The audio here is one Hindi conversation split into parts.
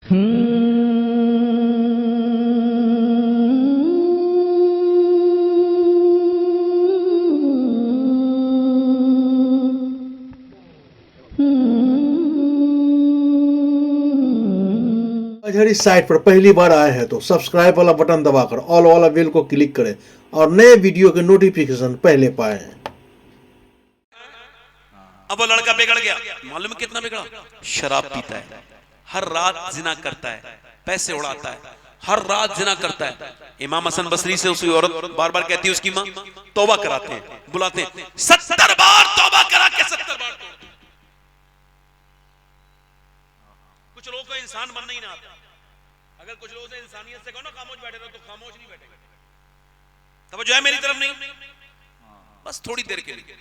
इस साइट पर पहली बार आए हैं तो सब्सक्राइब वाला बटन दबाकर ऑल वाला बेल को क्लिक करें और नए वीडियो के नोटिफिकेशन पहले पाएं। अब वो लड़का बिगड़ गया, मालूम कितना बिगड़ा? शराब पीता है, हर रात जिना करता है, पैसे उड़ाता है, हर रात जिना करता है। इमाम हसन बसरी से उसकी औरत बार बार कहती है, उसकी मां तौबा कराते हैं, बुलाते हैं, 70 बार तौबा करा के 70 बार तोड़। कुछ लोगों को इंसान बनना ही ना आता। अगर कुछ लोगों से इंसानियत से कहो ना खामोश बैठे रहो, तो खामोश नहीं बैठेगा। तब जो है मेरी तरफ नहीं, बस थोड़ी देर के लिए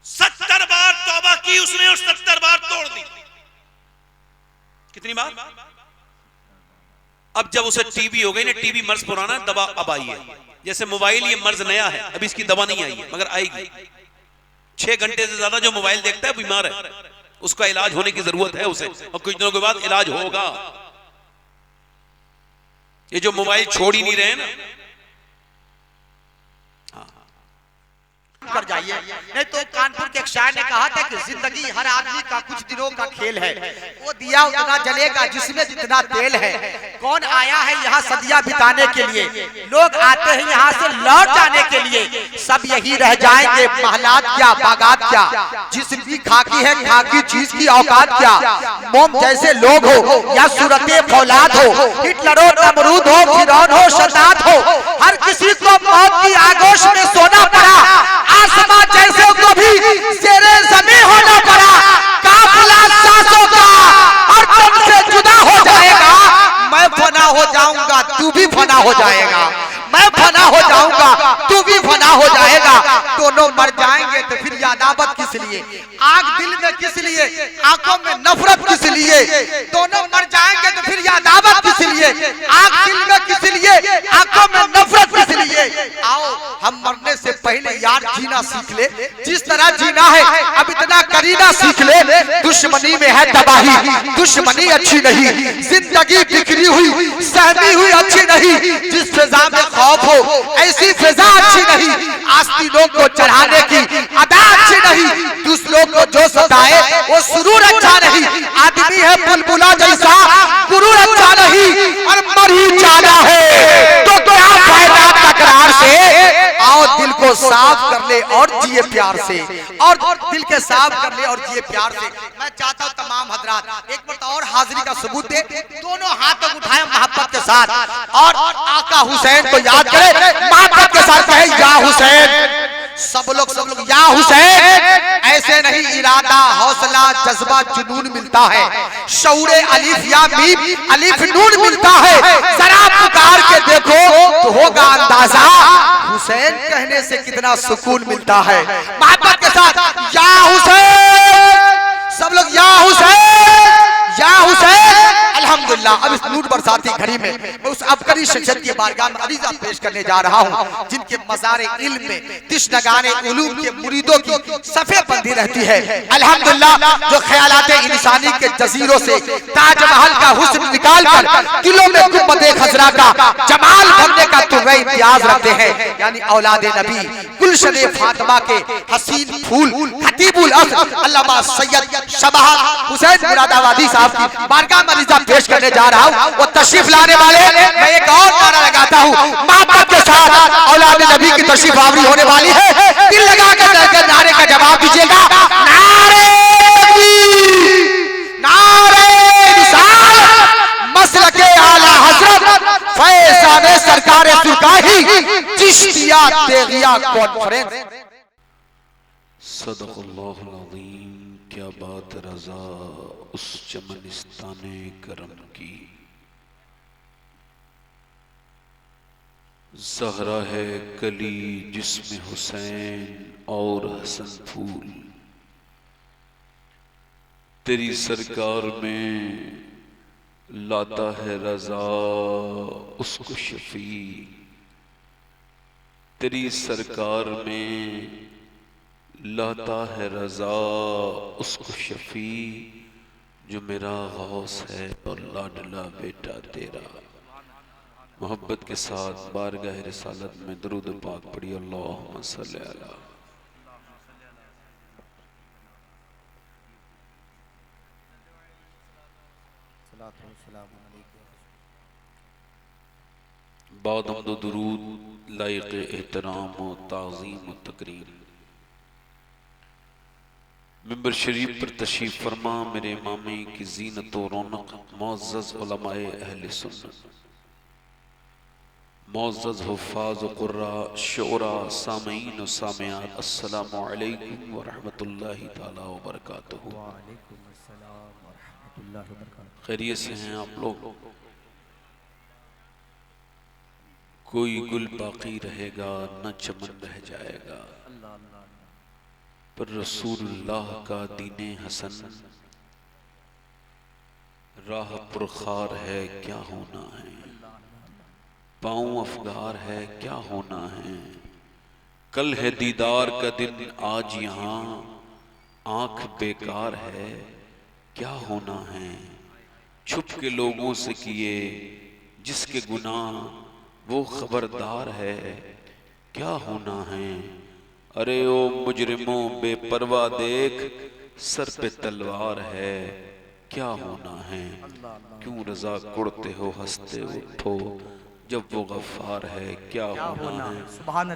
70 बार तौबा की उसने और 70 बार तोड़ दी। कितनी बार? अब जब उसे टीबी हो गई ना, टीबी मर्ज पुराना, दवा अब आई है। जैसे मोबाइल, ये मर्ज नया है, अभी इसकी दवा नहीं आई है, मगर आएगी। 6 घंटे से ज्यादा जो मोबाइल देखता है बीमार है, उसका इलाज होने की जरूरत है उसे, और कुछ दिनों के बाद इलाज होगा। ये जो मोबाइल छोड़ ही नहीं रहे ना, कर जाइए। नहीं तो कानपुर के एक शायर ने कहा था कि जिंदगी हर आदमी का कुछ दिनों का खेल है, वो दिया उतना जलेगा जिसमें जितना तेल है। कौन आया है यहाँ सदियां बिताने के लिए, लोग आते हैं यहाँ से लौट जाने के लिए। सब यही रह जाएंगे, महलात क्या बागात क्या, जिसकी खाकी है खाकी चीज की औकात क्या। मोम जैसे लोग हो या सूरते फौलाद हो, हिटलर हो नमरूद हो फिरौन हो शद्दाद हो, हर किसी को मौत की आगोश में सोना पड़ा। आसमां जैसे को भी शेरे ज़मीं होना पड़ा। काफिला सांसों का और तुमसे जुदा हो जाएगा। मैं फना हो जाऊंगा, तू भी फना हो जाएगा। मैं फना हो जाऊंगा, तू भी फना हो जाएगा। दोनों मर जाएंगे तो फिर यादावत किस लिए, आग दिल में किस लिए, आंखों में नफरत किस लिए। दोनों मर जाएंगे तो फिर यादावत किस लिए, आग दिल में किस लिए, आंखों में नफरत किस लिए। आओ हम मरने से पहले यार जीना सीख ले, जिस तरह जीना है अब इतना करीना सीख ले। दुश्मनी में है तबाही, दुश्मनी अच्छी नहीं, जिंदगी बिखरी हुई सहमी हुई अच्छी नहीं। जिस फिजा में खौफ हो ऐसी फिजा अच्छी नहीं, आस्तीनों को चढ़ाने की अदा अच्छी नहीं। दूसरों को जो सताए वो सुरूर अच्छा नहीं। आदमी है बुलबुला जैसा गुरूर अच्छा नहीं, और मर ही जाना है तो क्या फायदा तकरार से। आओ दिल को साफ कर ले और जिए प्यार से, और दिल के साफ कर ले और जिए प्यार से। मैं चाहता हूँ तमाम हजरात एक बार और हाजिरी का सबूत दे, दोनों हाथों उठाए मोहब्बत के साथ और आका हुसैन को याद करें, मोहब्बत के साथ कहे या हुसैन। सब लोग या हुसैन। ऐसे नहीं इरादा हौसला जज्बा जुनून मिलता है, शऊरे अलिफ या मीम अलिफ नून मिलता है। जरा पुकार के देखो तो होगा अंदाजा, हुसैन कहने से कितना सुकून मिलता है। मोहब्बत के साथ या हुसैन, सब लोग या हुसैन या हुसैन। अल्हम्दुलिल्लाह अब इस नूर बरसाती घड़ी में मैं उस अबकरी शख्सियत की बारगाह में अरीज़ा पेश करने जा रहा हूँ, जिनके मज़ारे इल्म में तिश्नगाने उलूम के मुरीदों की सफ़े बंदी रहती है। अल्हम्दुलिल्लाह जो ख्यालाते इंसानी के जजीरों से ताजमहल का हुस्न निकाल कर दिलों में गुम्बदे खजरा का जमाल भरने का तुम्हें इम्तियाज रखते हैं, यानी औलादे नबी गुलशने फातिमा के हसीन फूल खतीबुल असर अल्लामा सैयद शबाह हुसैन मुरादाबादी साहब की बारगाह में अरीज़ा पेश करने जा रहा हूँ। वो तशरीफ लाने वाले मैं एक और नारा लगाता हूँ, मोहब्बत के साथ औलाद नबी की तशरीफ आवरी होने वाली है। दिल लगा कर नारे का जवाब दीजिएगा, नारे नारे रिसालत मसलके आला हजरत फैज़ान सरकार सुरकाही चिश्तिया तेगिया कॉन्फ्रेंस। सदक़ल्लाहुल अज़ीम। क्या बात रज़ा उस चमनिस्ताने करम की, ज़हरा है कली जिसमें हुसैन और हसन फूल। तेरी सरकार में लाता है रज़ा उसको शफी, तेरी सरकार में लाता है रज़ा उसको शफी, जो मेरा गौस है और लाडला बेटा तेरा। मोहब्बत के साथ बारगाह रिसालत में दरूद पाक पढ़ी। अल्लाहुम्मा सल्ली अला। बाद हम्दो दुरूद लायक एहतराम व ताज़ीम व तकरीम। मिंबर शरीफ पर तशरीफ फरमा मेरे इमामे की जीनत व रौनक मुअज़्ज़ज़ उलमाए अहले सुन्नत, मुअज़्ज़ज़ हुफ़्फ़ाज़ व क़ुर्रा शुअरा सामीन व सामियात, अस्सलामु अलैकुम व रहमतुल्लाहि ताला व बरकातुहू। खैरियत से हैं आप लोग? कोई गुल बाकी रहेगा न चमन रह जाएगा, पर रसूलुल्लाह का दीने हसन राह पुरखार है क्या होना है, पाँव अफगार है क्या होना है। कल है दीदार का दिन आज यहाँ आंख बेकार है क्या होना है। छुप के लोगों से किए जिसके गुनाह वो खबरदार है क्या होना है। अरे ओ मुजरिमों बेपरवाह देख सर पे तलवार है क्या होना है। क्यों रजा कुड़ते हो हंसते उठो जब वो गफ्फार है क्या होना है।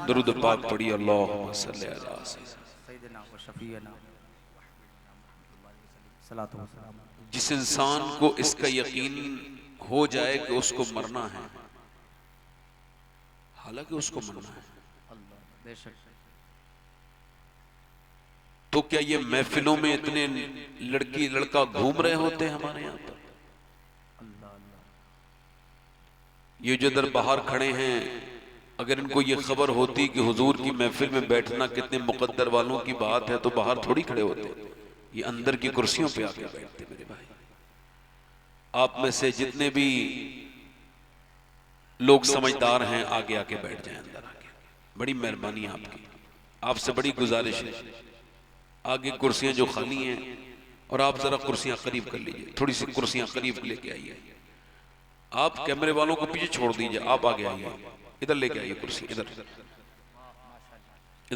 दरूद पाक पढ़ी। अल्लाहुम्मा सल्ली अला सय्यिदिना व शफीअना। जिस इंसान को इसका यकीन हो जाए कि उसको मरना है, हालांकि उसको मरना है, तो क्या ये महफिलों में इतने लड़की लड़का घूम रहे होते हैं हमारे यहाँ पर? ये जो इधर बाहर खड़े हैं, अगर इनको ये खबर होती कि हुजूर की महफिल में बैठना कितने मुकद्दर वालों की बात है तो बाहर थोड़ी खड़े होते, ये अंदर की कुर्सियों पे आके बैठते। मेरे भाई, आप में से जितने भी लोग समझदार हैं आगे आके बैठ जाएं, अंदर आके। बड़ी मेहरबानी आपकी, आपसे बड़ी गुजारिश है, आगे कुर्सियां जो खाली हैं और आप जरा कुर्सियां करीब कर लीजिए, थोड़ी सी कुर्सियां करीब लेके आइए। आप कैमरे वालों को पीछे छोड़ दीजिए, आप आगे आइए, इधर लेके आइए कुर्सी, इधर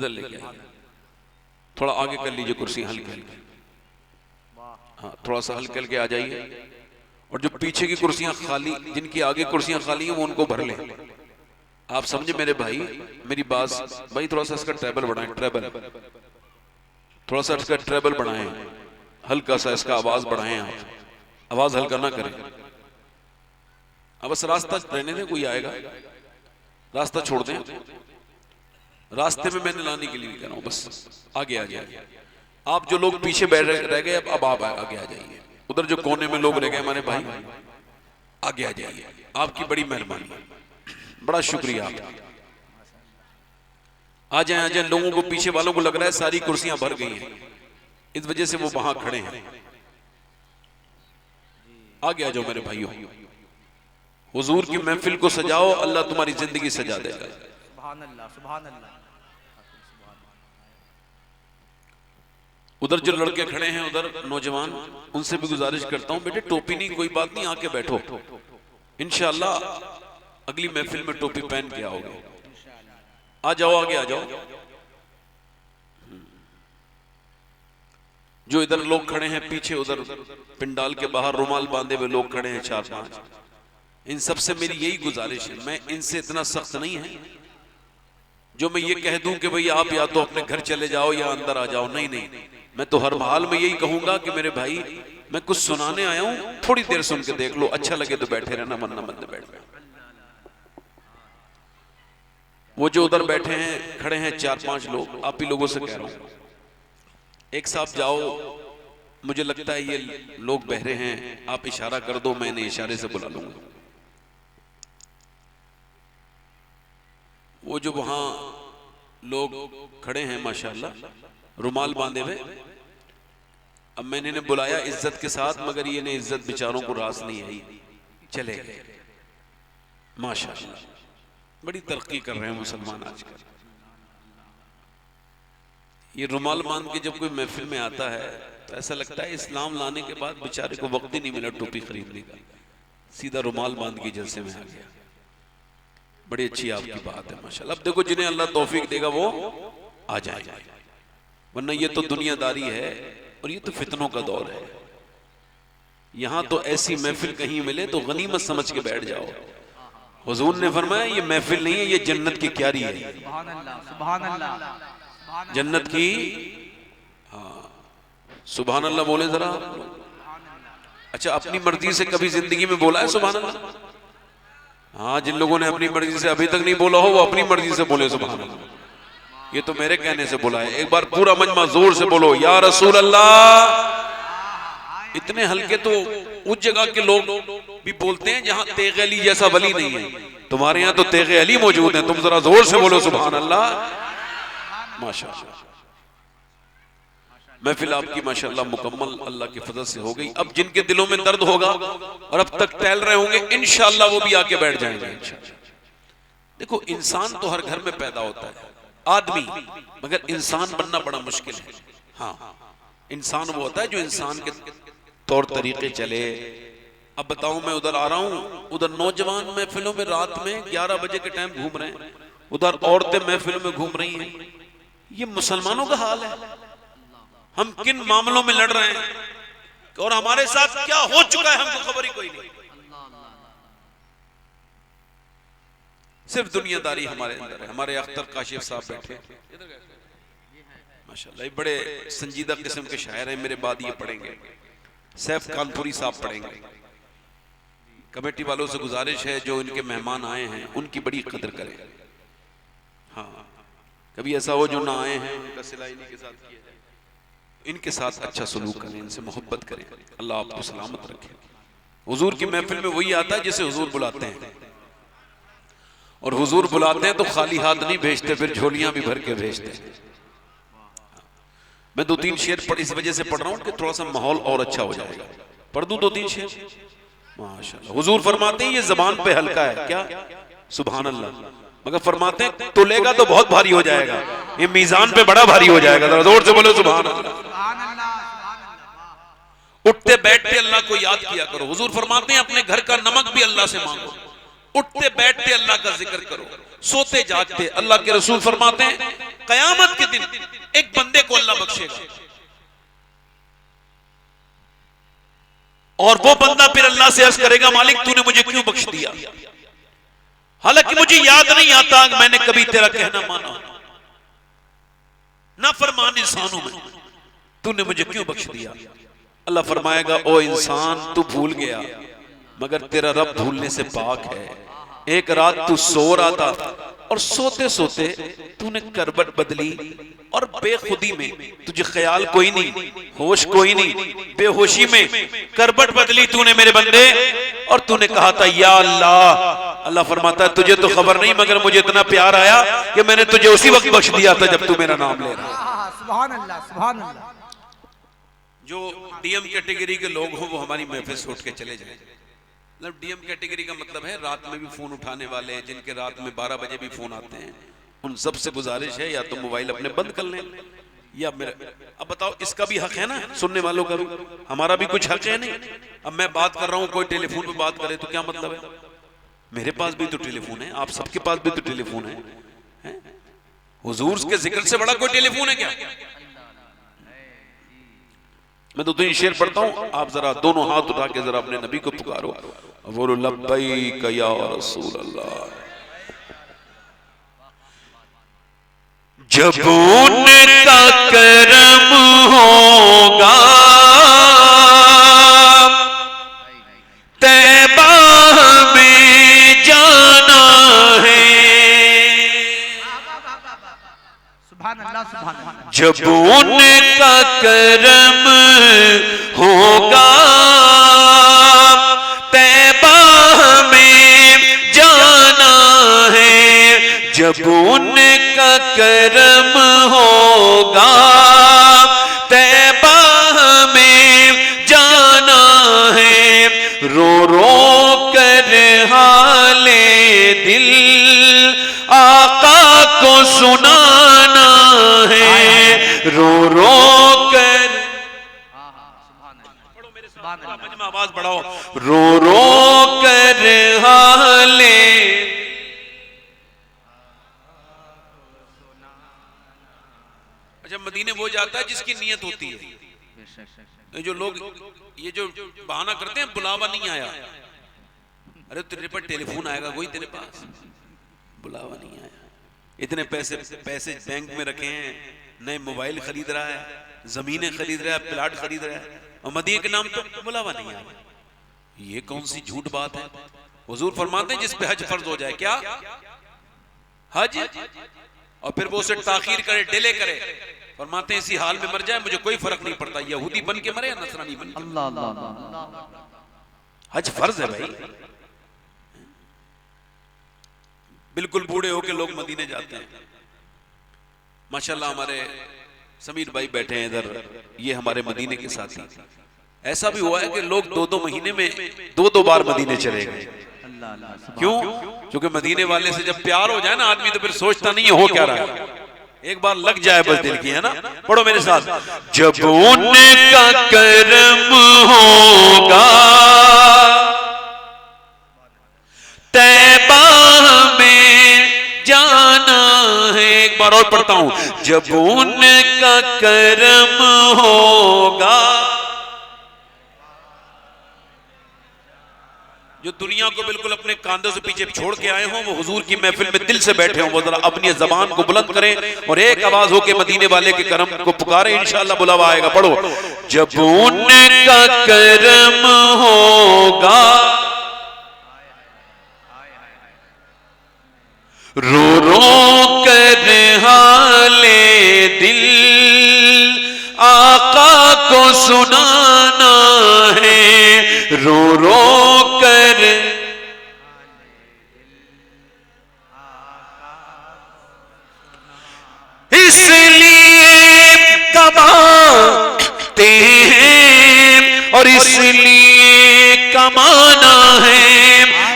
लेके आइए, थोड़ा आगे कर लीजिए कुर्सी हल्के हल्के, हाँ थोड़ा सा हल्के हल्के आ जाइए। और जो पीछे की कुर्सियां खाली, जिनकी आगे कुर्सियां खाली हैं वो उनको भर ले। आप समझे मेरे भाई मेरी बात? भाई थोड़ा सा इसका ट्रेबल बढ़ाएं, ट्रेबल थोड़ा सा इसका ट्रेबल बढ़ाएं, हल्का सा इसका आवाज बढ़ाएं, आप आवाज हल्का ना करें। अब बस रास्ता रहने दें, कोई आएगा रास्ता छोड़ दें, रास्ते में मैंने लाने के लिए कह रहा हूं, बस आगे आ जाइए। आप जो लोग पीछे बैठ रह गए अब आप आगे आ जाइए। उधर जो कोने में लोग रह गए हमारे भाई, आगे आ जाइए। आपकी बड़ी मेहरबानी, बड़ा शुक्रिया आपका। आ जाए लोगों को, पीछे वालों को लग रहा है सारी कुर्सियां भर गई हैं, इस वजह से वो वहां खड़े हैं। आगे आ जाओ मेरे भाइयों, हुजूर की महफिल को सजाओ, अल्लाह तुम्हारी जिंदगी सजा देगा। सुभान अल्लाह, सुभान अल्लाह। उधर जो लड़के खड़े हैं उधर नौजवान, उनसे भी गुजारिश करता हूं, बेटे टोपी नहीं कोई बात नहीं, आके बैठो, इंशाअल्लाह अगली महफिल में टोपी पहन के आओगे। आ जाओ, आगे आ जाओ। जो इधर लोग खड़े हैं पीछे, उधर पिंडाल के बाहर रुमाल बांधे हुए लोग खड़े हैं 4-5, इन सबसे मेरी यही गुजारिश है। मैं इनसे इतना सख्त नहीं है जो मैं ये कह दूं कि भाई आप या तो अपने घर चले जाओ या अंदर आ जाओ। नहीं नहीं, मैं तो हर हाल में यही कहूंगा कि मेरे भाई मैं कुछ सुनाने आया हूं, थोड़ी देर सुन के देख लो, अच्छा लगे तो बैठे रहना, वरना मत बैठ। वो जो उधर बैठे हैं खड़े हैं 4-5 लोग, आप ही लोगों से कह रहा हूं, एक साहब जाओ, मुझे लगता है ये लोग बहरे हैं, आप इशारा कर दो, मैंने इशारे से बुला लूंगा। वो जो वहां लोग खड़े हैं माशाल्लाह रुमाल बांधे हुए, अब मैंने इन्हें बुलाया इज्जत के साथ, मगर ये ने इज्जत बेचारों को रास नहीं आई, चले गए। माशाल्लाह बड़ी तरक्की कर रहे हैं मुसलमान आजकल। ये रुमाल बांध के जब कोई महफिल में आता है तो ऐसा लगता है इस्लाम लाने के बाद बेचारे को वक्त ही नहीं मिला टोपी खरीदने का, सीधा रुमाल बांध के जलसे में आ गया। बड़ी अच्छी आपकी बात है माशाल्लाह। अब देखो जिन्हें अल्लाह तौफीक देगा वो आ जाएगा, वरना ये तो दुनियादारी है और ये तो फितनों का दौर है। यहां तो ऐसी महफिल कहीं मिले तो गनीमत समझ के बैठ जाओ। हुजूर ने फरमाया ये महफिल नहीं है, ये जन्नत की क्यारी है, सुभान अल्लाह, जन्नत की। हाँ सुभान अल्लाह बोले जरा। अच्छा अपनी मर्जी से कभी जिंदगी में बोला है सुभान अल्लाह? हाँ जिन लोगों ने अपनी मर्जी से अभी तक नहीं बोला हो वो अपनी मर्जी से बोले सुभान अल्लाह। ये तो मेरे कहने से बोला है। एक बार पूरा मजमा जोर से बोलो या रसूल अल्लाह। इतने हल्के तो उस जगह के लोग भी बोलते हैं जहां तेग़ अली जैसा वली नहीं है। तुम्हारे यहाँ तो तेग़ अली मौजूद है, तुम जरा जोर से बोलो सुभान अल्लाह। माशाअल्लाह महफिल आपकी माशाअल्लाह मुकम्मल अल्लाह के फजल से हो गई। अब जिनके दिलों में दर्द होगा और अब तक टहल रहे होंगे इंशाअल्लाह वो भी आके बैठ जाएंगे इंशाअल्लाह। देखो इंसान तो हर घर में पैदा होता है आदमी, मगर इंसान बनना बड़ा मुश्किल है। हाँ इंसान वो होता है जो इंसान के तौर तरीके चले। अब बताऊं मैं उधर आ रहा हूं, उधर नौजवान महफिलों में रात में 11 बजे के टाइम घूम रहे हैं, उधर औरतें महफिलों में घूम रही हैं। ये मुसलमानों का हाल है। हम किन मामलों में लड़ रहे हैं और हमारे साथ क्या हो चुका है हमको खबर ही कोई नहीं। सिर्फ दुनियादारी हमारे अंदर है। हमारे अख्तर काशिफ साहब बैठे माशाल्लाह, ये बड़े संजीदा किस्म के शायर हैं, मेरे बाद ये पढ़ेंगे। सैफ कानपुरी साहब पढ़ेंगे। कमेटी वालों से गुजारिश है जो इनके मेहमान आए हैं उनकी बड़ी कदर करें। हाँ कभी ऐसा हो जो ना आए हैं उनका सिला इन्हीं के साथ किया जाए, इनके साथ अच्छा सलूक करें, इनसे मोहब्बत करें। अल्लाह आपको सलामत रखे। हुजूर की महफिल में वही आता है जिसे हुजूर बुलाते हैं, और हुजूर बुलाते हैं तो खाली हाथ नहीं भेजते, फिर झोलियां भी भर के भेजते हैं। मैं 2-3 शेर पढ़ इस वजह से पढ़ रहा हूं कि थोड़ा सा माहौल और अच्छा हो जाएगा। पढ़ दूं 2-3 शेर? माशाल्लाह। हुजूर फरमाते हैं ये जबान पे हल्का है क्या? सुभान अल्लाह। मगर फरमाते हैं तोलेगा तो बहुत भारी हो जाएगा, ये मीजान पे बड़ा भारी हो जाएगा। जरा जोर से बोलो सुभान अल्लाह। उठते बैठते अल्लाह को याद किया करो। हुजूर फरमाते हैं अपने घर का नमक भी अल्लाह से मांगो। उठते बैठते अल्लाह का जिक्र करो, सोते जागते। अल्लाह के रसूल फरमाते हैं कयामत के दिन एक बंदे को अल्लाह बख्शेगा और वो बंदा फिर अल्लाह से अर्ज करेगा मालिक तूने मुझे क्यों बख्श दिया, हालांकि मुझे याद नहीं आता मैंने कभी तेरा कहना माना, ना फरमान इंसानों में तूने मुझे क्यों बख्श दिया। अल्लाह फरमाएगा ओ इंसान तू भूल गया मगर तेरा रब भूलने से पाक है। एक रात तू सो रहा था और सोते सोते तूने करवट बदली और बेखुदी में तुझे ख्याल कोई नहीं, होश कोई नहीं, बेहोशी में करवट बदली तूने मेरे बंदे और तूने कहा था या अल्लाह। अल्लाह फरमाता है तुझे तो खबर नहीं मगर मुझे इतना प्यार आया कि मैंने तुझे उसी वक्त बख्श दिया था जब तू मेरा नाम ले रहा। सुभान अल्लाह, सुभान अल्लाह। जो डीएम कैटेगरी के लोग हो वो हमारी महफिल से उठ के चले जाए। मतलब डीएम कैटेगरी का मतलब है रात में भी फोन उठाने वाले, जिनके रात में 12 बजे भी फोन आते हैं, उन सब से गुजारिश है या तो मोबाइल अपने बंद कर लें या मेरा। अब बताओ इसका भी हक है ना सुनने वालों का भी, हमारा भी कुछ हक है नहीं। अब मैं बात कर रहा हूं कोई टेलीफोन पे बात करे तो क्या मतलब है? मेरे पास भी तो टेलीफोन है, आप सबके पास भी तो टेलीफोन है। हुजूर के जिक्र से बड़ा कोई टेलीफोन है क्या? मैं तो 2 शेर पढ़ता हूं, आप जरा दोनों हाथ उठा के जरा अपने नबी को पुकारो, बोलो लब्बैक या रसूल अल्लाह। जब उनका करम होगा तैबा में जाना है, सुभान अल्लाह, सुभान अल्लाह। जब उनका करम होगा तैबा में जाना है, जब उनका करम होगा तैबा में जाना है, रो रो कर हाले दिल आका को सुनाना है, रो रो कर, मजमा आवाज बढ़ाओ, रो रो कर हाले जब मदीने वो जाता है जिसकी नियत होती है। ये जो लोग ये जो बहाना करते हैं बुलावा नहीं आया, अरे तेरे पर टेलीफोन आएगा कोई तेरे पास, बुलावा नहीं आया। इतने पैसे बैंक में रखे हैं, नए मोबाइल खरीद रहा है, जमीनें खरीद रहा है, प्लाट खरीद रहा है, और मदीने के नाम तो बुलावा नहीं आया। ये कौन सी झूठ बात है। हुजूर फरमाते हैं जिस पे हज फर्ज हो जाए, क्या हज, और फिर वो उसे ताखीर करे, डिले करे, फरमाते हैं इसी हाल में मर जाए मुझे कोई फर्क नहीं पड़ता, यहूदी बन के मरे या नसरानी बन के। हज फर्ज है भाई। बिल्कुल बूढ़े होके लोग मदीने जाते हैं। माशाल्लाह हमारे समीर भाई बैठे हैं इधर, ये हमारे मदीने के साथी। ऐसा भी हुआ है कि लोग 2-2 महीने में 2-2 बार मदीने चले गए। क्यों? क्योंकि मदीने वाले से जब प्यार हो जाए ना आदमी तो फिर सोचता नहीं है हो क्या रहा है, एक बार लग जाए बस दिल की, है ना। पढ़ो मेरे साथ, जब उनका कर्म होगा तैबा में जाना है। एक बार और पढ़ता हूं, जब उनका कर्म होगा। जो दुनिया को बिल्कुल अपने कांधों से पीछे छोड़ के आए हों, वो हुजूर की महफिल में दिल से बैठे हों, वो जरा अपनी जबान को बुलंद करें और एक आवाज होके मदीने वाले के करम को पुकारे, इंशाअल्लाह बुलावा आएगा। पढ़ो, जब उनका करम होगा रो रो कर हाले दिल आका को सुनाना है, रो रो कर इसलिए कमाते हैं और इसलिए कमाना है,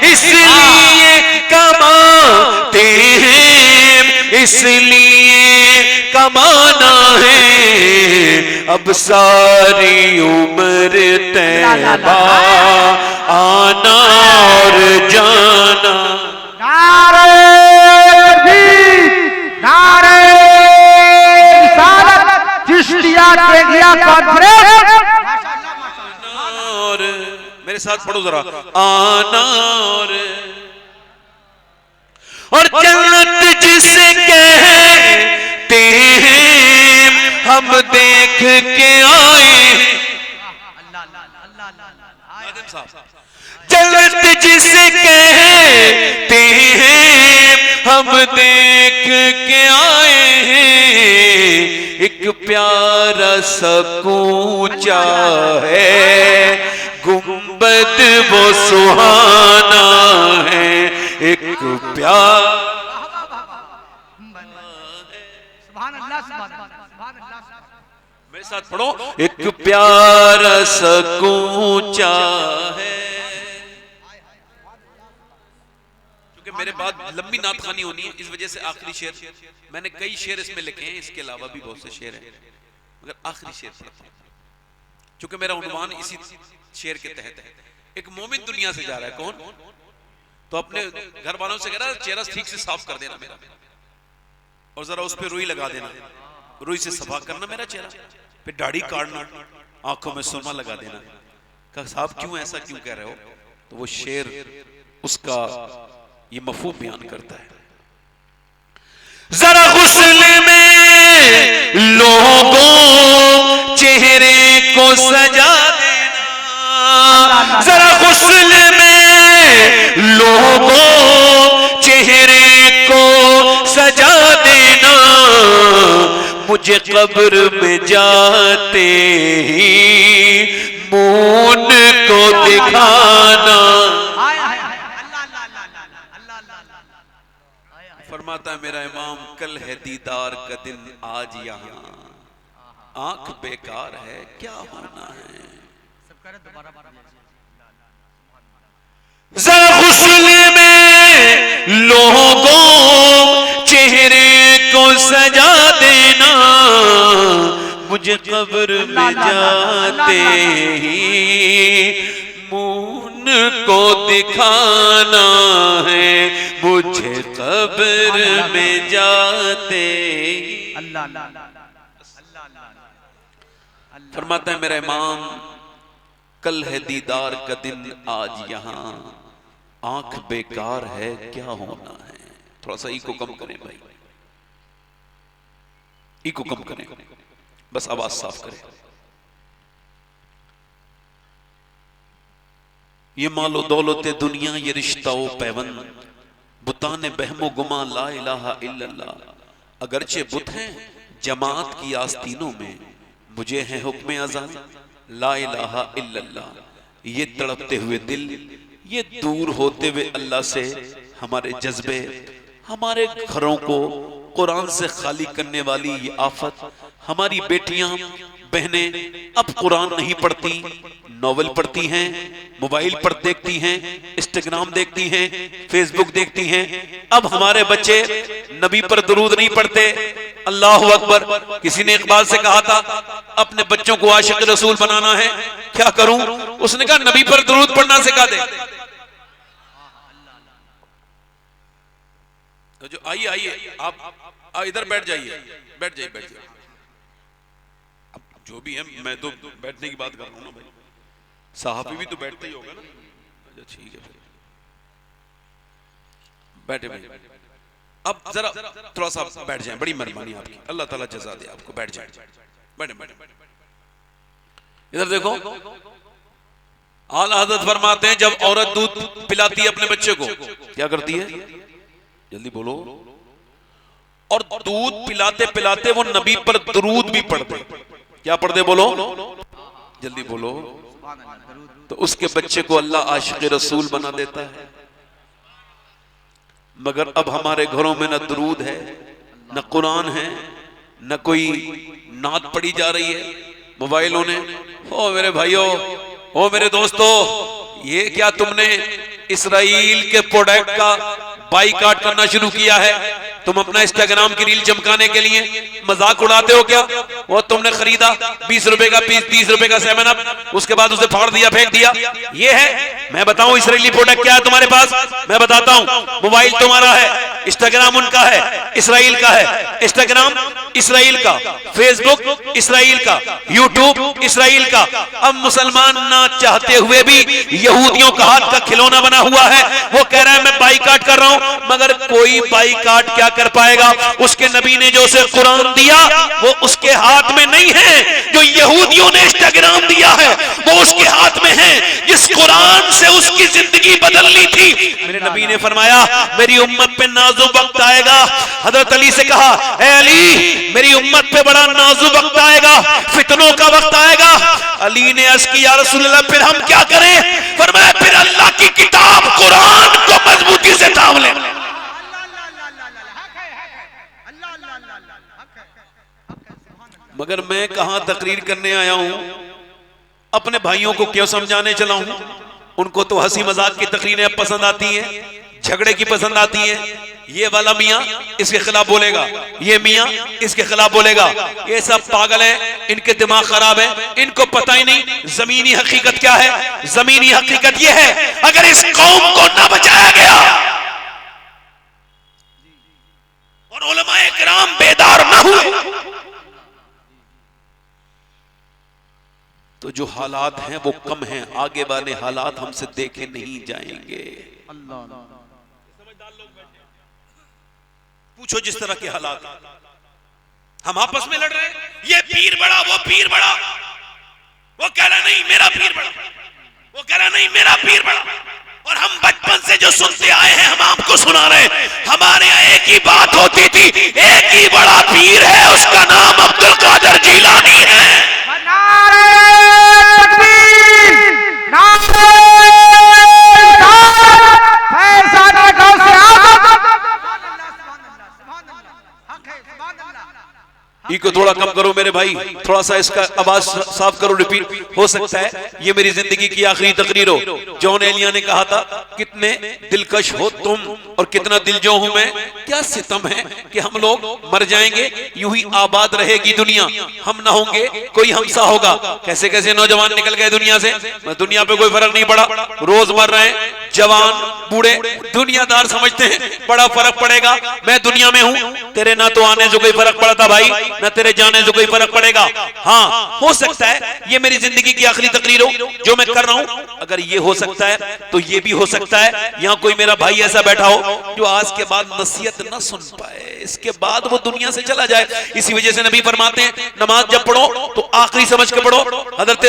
इसलिए कमाते हैं, इसलिए कमाना है। अब सारी उम्र तैबा आना और जाना। नारे नारे रिसालत चिश्तिया टेंगिया कॉन्फ्रेंस। और मेरे साथ पढ़ो जरा, आना और जन्नत जिसे कहते हैं हम देख के आए। जन्नत जिसे कहते हैं हम देख के आए हैं। एक प्यारा सा कूचा है, गुंबद वो सुहाना है। एक प्यार मेरे साथ पढ़ो, एक प्यारा सा कूचा है। क्योंकि मेरे बाद लंबी नातखानी होनी है, इस वजह से आखिरी शेर, मैंने कई शेर इसमें लिखे हैं, इसके अलावा भी बहुत से शेर हैं, मगर आखिरी शेर पढ़ता हूं क्योंकि मेरा उन्वान इसी शेर के तहत है। एक मोमिन दुनिया से जा रहा है, कौन? तो अपने घर वालों से कह रहा है चेहरा ठीक से साफ कर देना मेरा, और जरा उस पर रुई लगा देना, रुई से सफा करना मेरा चेहरा, फिर दाढ़ी काटना, आंखों में सुरमा लगा देना। कहा साहब क्यों ऐसा क्यों कह रहे हो? तो वो शेर उसका ये मफहूम बयान करता है। जरा गुस्ल में लोगों चेहरे को सजा देना, जरा गुस्ल में लोगों चेहरे को सजा देना, मुझे कब्र में जाते ही मून को दिखाना। फरमाता है मेरा इमाम, कल है दीदार का दिन आज यहाँ, आंख बेकार है क्या होना है। जरा गुस्ल में लोगों चेहरे को सजा देना, मुझे कब्र में जाते ही मून को दिखाना है, मुझे कब्र में जाते। फरमाता है मेरा इमाम, कल है दीदार का दिन, आज यहाँ आंख बेकार है, क्या होना है। थोड़ा सा इको कम करें भाई, इको कम करें, बस आवाज साफ करें। ये मालो दौलत दुनिया, ये रिश्ता ओ पैवंद, बुताने बहमो गुमा ला इलाहा इल्लल्लाह। अगरचे बुत हैं जमात की आस्तीनों में, मुझे है हुक्म आजाद ला इलाहा इल्लल्लाह। ये तड़पते हुए दिल, ये दूर होते हुए अल्लाह से हमारे जज्बे, हमारे घरों को कुरान से खाली करने वाली ये आफत। हमारी बेटियां बहनें अब कुरान नहीं पढ़ती, नॉवेल पढ़ती हैं, मोबाइल पर देखती हैं, इंस्टाग्राम देखती हैं, फेसबुक देखती हैं। अब हमारे बच्चे नबी पर दुरूद नहीं पढ़ते। अल्लाह अकबर। किसी ने इकबाल से कहा था अपने बच्चों को आशिक रसूल बनाना है, क्या करूं? उसने कहा नबी पर दुरूद पढ़ना सिखा दे। तो जो आइए आइए आप इधर बैठ जाइए, बैठ जाइए, बैठ जाइए। अब जो भी है, मैं तो बैठने की बात कर रहा हूं ना भाई, साहबी भी तो बैठते ही होगा ना। अच्छा ठीक है भाई, बैठे भाई। अब जरा थोड़ा सा बैठ जाएं, बड़ी मेहरबानी आपकी, अल्लाह ताला जज़ा दे आपको। बैठ जाएं, बैठे बैठे। इधर देखो, आला हज़रत फरमाते हैं जब औरत दूध पिलाती है अपने बच्चे को, क्या करती है? जल्दी बोलो। और दूध पिलाते पिलाते वो नबी पर दुरूद भी पढ़ते। क्या पढ़ते? बोलो जल्दी बोलो। तो उसके बच्चे को अल्लाह आशिक रसूल बना देता है। मगर अब हमारे घरों में न दुरूद है, न कुरान है, न कोई नात पढ़ी जा रही है मोबाइलों ने। ओ मेरे भाइयों, ओ मेरे दोस्तों, ये क्या तुमने इसराइल के प्रोडक्ट का बाइकाट करना शुरू किया है? तुम अपना इंस्टाग्राम की रील चमकाने के लिए मजाक उड़ाते हो क्या? वो तुमने खरीदा 20 रुपए का पीस, 30 रुपए का 7 अप, उसके बाद उसे फाड़ दिया, फेंक दिया। ये है? मैं बताऊं इसराइली प्रोडक्ट क्या है तुम्हारे पास? मैं बताता हूं। मोबाइल तुम्हारा है, इंस्टाग्राम उनका है, इसराइल का है। इंस्टाग्राम इसराइल का, फेसबुक इसराइल का, यूट्यूब इसराइल का। अब मुसलमान ना चाहते हुए भी यहूदियों का हाथ का खिलौना बना हुआ है। वो कह रहा है मैं बाइकाट कर रहा हूं, मगर कोई बाइकाट क्या कर पाएगा? उसके नबी ने जो उसे कुरान दिया वो उसके हाथ में नहीं है। जो यहूदियों ने इंस्टाग्राम दिया है वो उसके हाथ में है, जिस कुरान से उसकी जिंदगी बदलनी थी। मेरे नबी ने फरमाया मेरी उम्मत पे नाजुक वक्त आएगा। हजरत अली से कहा, ए अली मेरी उम्मत पे बड़ा नाजुक वक्त आएगा, फितनों का वक्त आएगा। अली ने अर्ज किया, या रसूलल्लाह फिर हम क्या करें? फरमाया फिर अल्लाह की किताब कुरान को मजबूती से थाम ले। मगर मैं कहां तकरीर करने आया हूं? अपने भाइयों को क्यों समझाने चला हूं? उनको तो हंसी मजाक की तकरीरें पसंद आती हैं, झगड़े की पसंद आती है। ये वाला मियाँ इसके खिलाफ बोलेगा, ये मियाँ इसके खिलाफ बोलेगा। ये सब पागल है, इनके दिमाग खराब है, इनको पता ही नहीं जमीनी हकीकत क्या है। जमीनी हकीकत ये है, अगर इस कौम को ना बचाया गया और उलमाए किराम बेदार ना हुए तो जो हालात हैं वो कम हैं, आगे वाले हालात हमसे देखे नहीं जाएंगे। पूछो जिस तरह के हालात, हम आपस में लड़ रहे हैं, ये पीर बड़ा, वो पीर बड़ा, वो कह रहा नहीं मेरा पीर बड़ा, वो कह रहा नहीं मेरा पीर बड़ा। और हम बचपन से जो सुनते आए हैं हम आपको सुना रहे हैं। हमारे यहाँ एक ही बात होती थी, एक ही बड़ा पीर है, उसका नाम अब्दुल कादिर जिलानी है। इको थोड़ा थोड़ा कम करो मेरे भाई, थोड़ा सा इसका आवाज साफ करो, रिपीट। हो सकता है ये मेरी जिंदगी की आखिरी तकरीर हो। जॉन एलिया ने कहा था, कितने दिलकश हो तुम और कितना दिलजो हूं मैं, क्या सितम है कि हम लोग मर जाएंगे, यूं ही आबाद रहेगी दुनिया, हम ना होंगे कोई हमसा होगा। कैसे कैसे नौजवान निकल गए दुनिया से, दुनिया पे कोई फर्क नहीं पड़ा, रोज मर रहे हैं, जवान बूढ़े दुनियादार समझते हैं बड़ा फर्क पड़ेगा, मैं दुनिया में हूं, तेरे ना तो आने से कोई फर्क पड़ा था भाई, ना तेरे जाने से कोई फर्क पड़ेगा। हाँ, हो सकता है ये मेरी जिंदगी की आखिरी तकरीर हो जो मैं कर रहा हूं। अगर ये हो सकता है तो ये भी हो सकता है यहां कोई मेरा भाई ऐसा बैठा हो जो आज के बाद नसीहत ना सुन पाए, इसके बाद वो दुनिया से चला जाए। इसी वजह से नबी फरमाते हैं, नमाज जब पढ़ो तो आखिरी समझ के पढ़ो। हजरत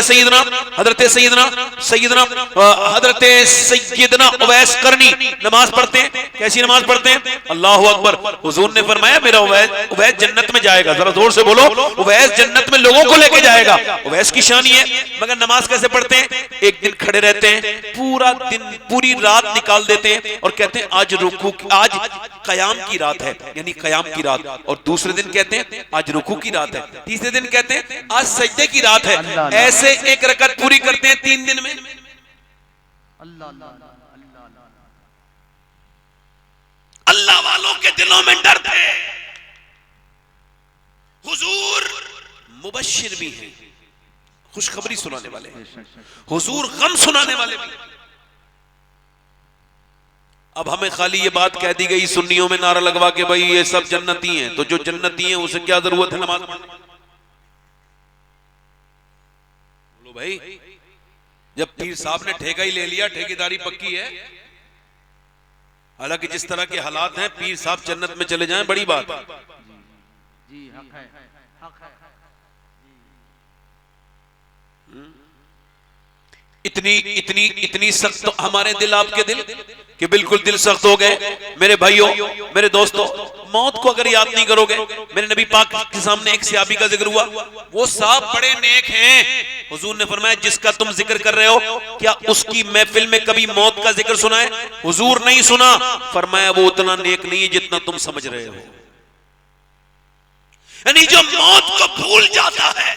सैयदना उवैस करनी नमाज पढ़ते हैं, कैसी नमाज पढ़ते हैं? अल्लाहु अकबर। हुजूर ने फरमाया, मेरा उवैस जन्नत में जाएगा। जरा जोर से बोलो, उवैस जन्नत में लोगों को लेके जाएगा। उवैस की शान ये है। मगर नमाज कैसे पढ़ते हैं? एक दिन खड़े रहते हैं, पूरा दिन पूरी रात निकाल देते हैं और कहते हैं आज कयाम की रात है, यानी कयाम की रात, और दूसरे दिन कहते हैं आज रुकू की रात है, तीसरे दिन कहते हैं आज सजदे की रात है। ऐसे एक रकत पूरी करते हैं 3 दिन में। अल्लाह वालों के दिलों में डर थे। हुजूर मुबश्शिर भी हैं, खुशखबरी सुनाने वाले हैं, हुजूर गम सुनाने वाले भी। अब हमें खाली ये बात कह दी गई सुन्नियों में नारा लगवा के, भाई ये सब जन्नती हैं, तो जो जन्नती हैं उसे क्या जरूरत है नमाज पढ़ने? बोलो भाई, जब पीर साहब ने ठेका ही ले लिया, ठेकेदारी पक्की है। हालांकि जिस तरह के हालात हैं, पीर साहब जन्नत में चले जाएं बड़ी बात है। जी, हक है, हक है। इतनी सख्त हमारे दिल, आपके दिल कि बिल्कुल दिल सख्त हो गए। मेरे भाइयों, मेरे दोस्तों, मौत को अगर याद नहीं करोगे, मेरे नबी पाक के सामने एक सहाबी का जिक्र हुआ, वो साहब बड़े नेक हैं। हुजूर ने फरमाया, जिसका तुम जिक्र कर रहे हो, क्या उसकी महफिल में कभी मौत का जिक्र सुना है? हुजूर नहीं सुना। फरमाया, वो उतना नेक नहीं है जितना तुम समझ रहे हो। यानी जो मौत को भूल जाता है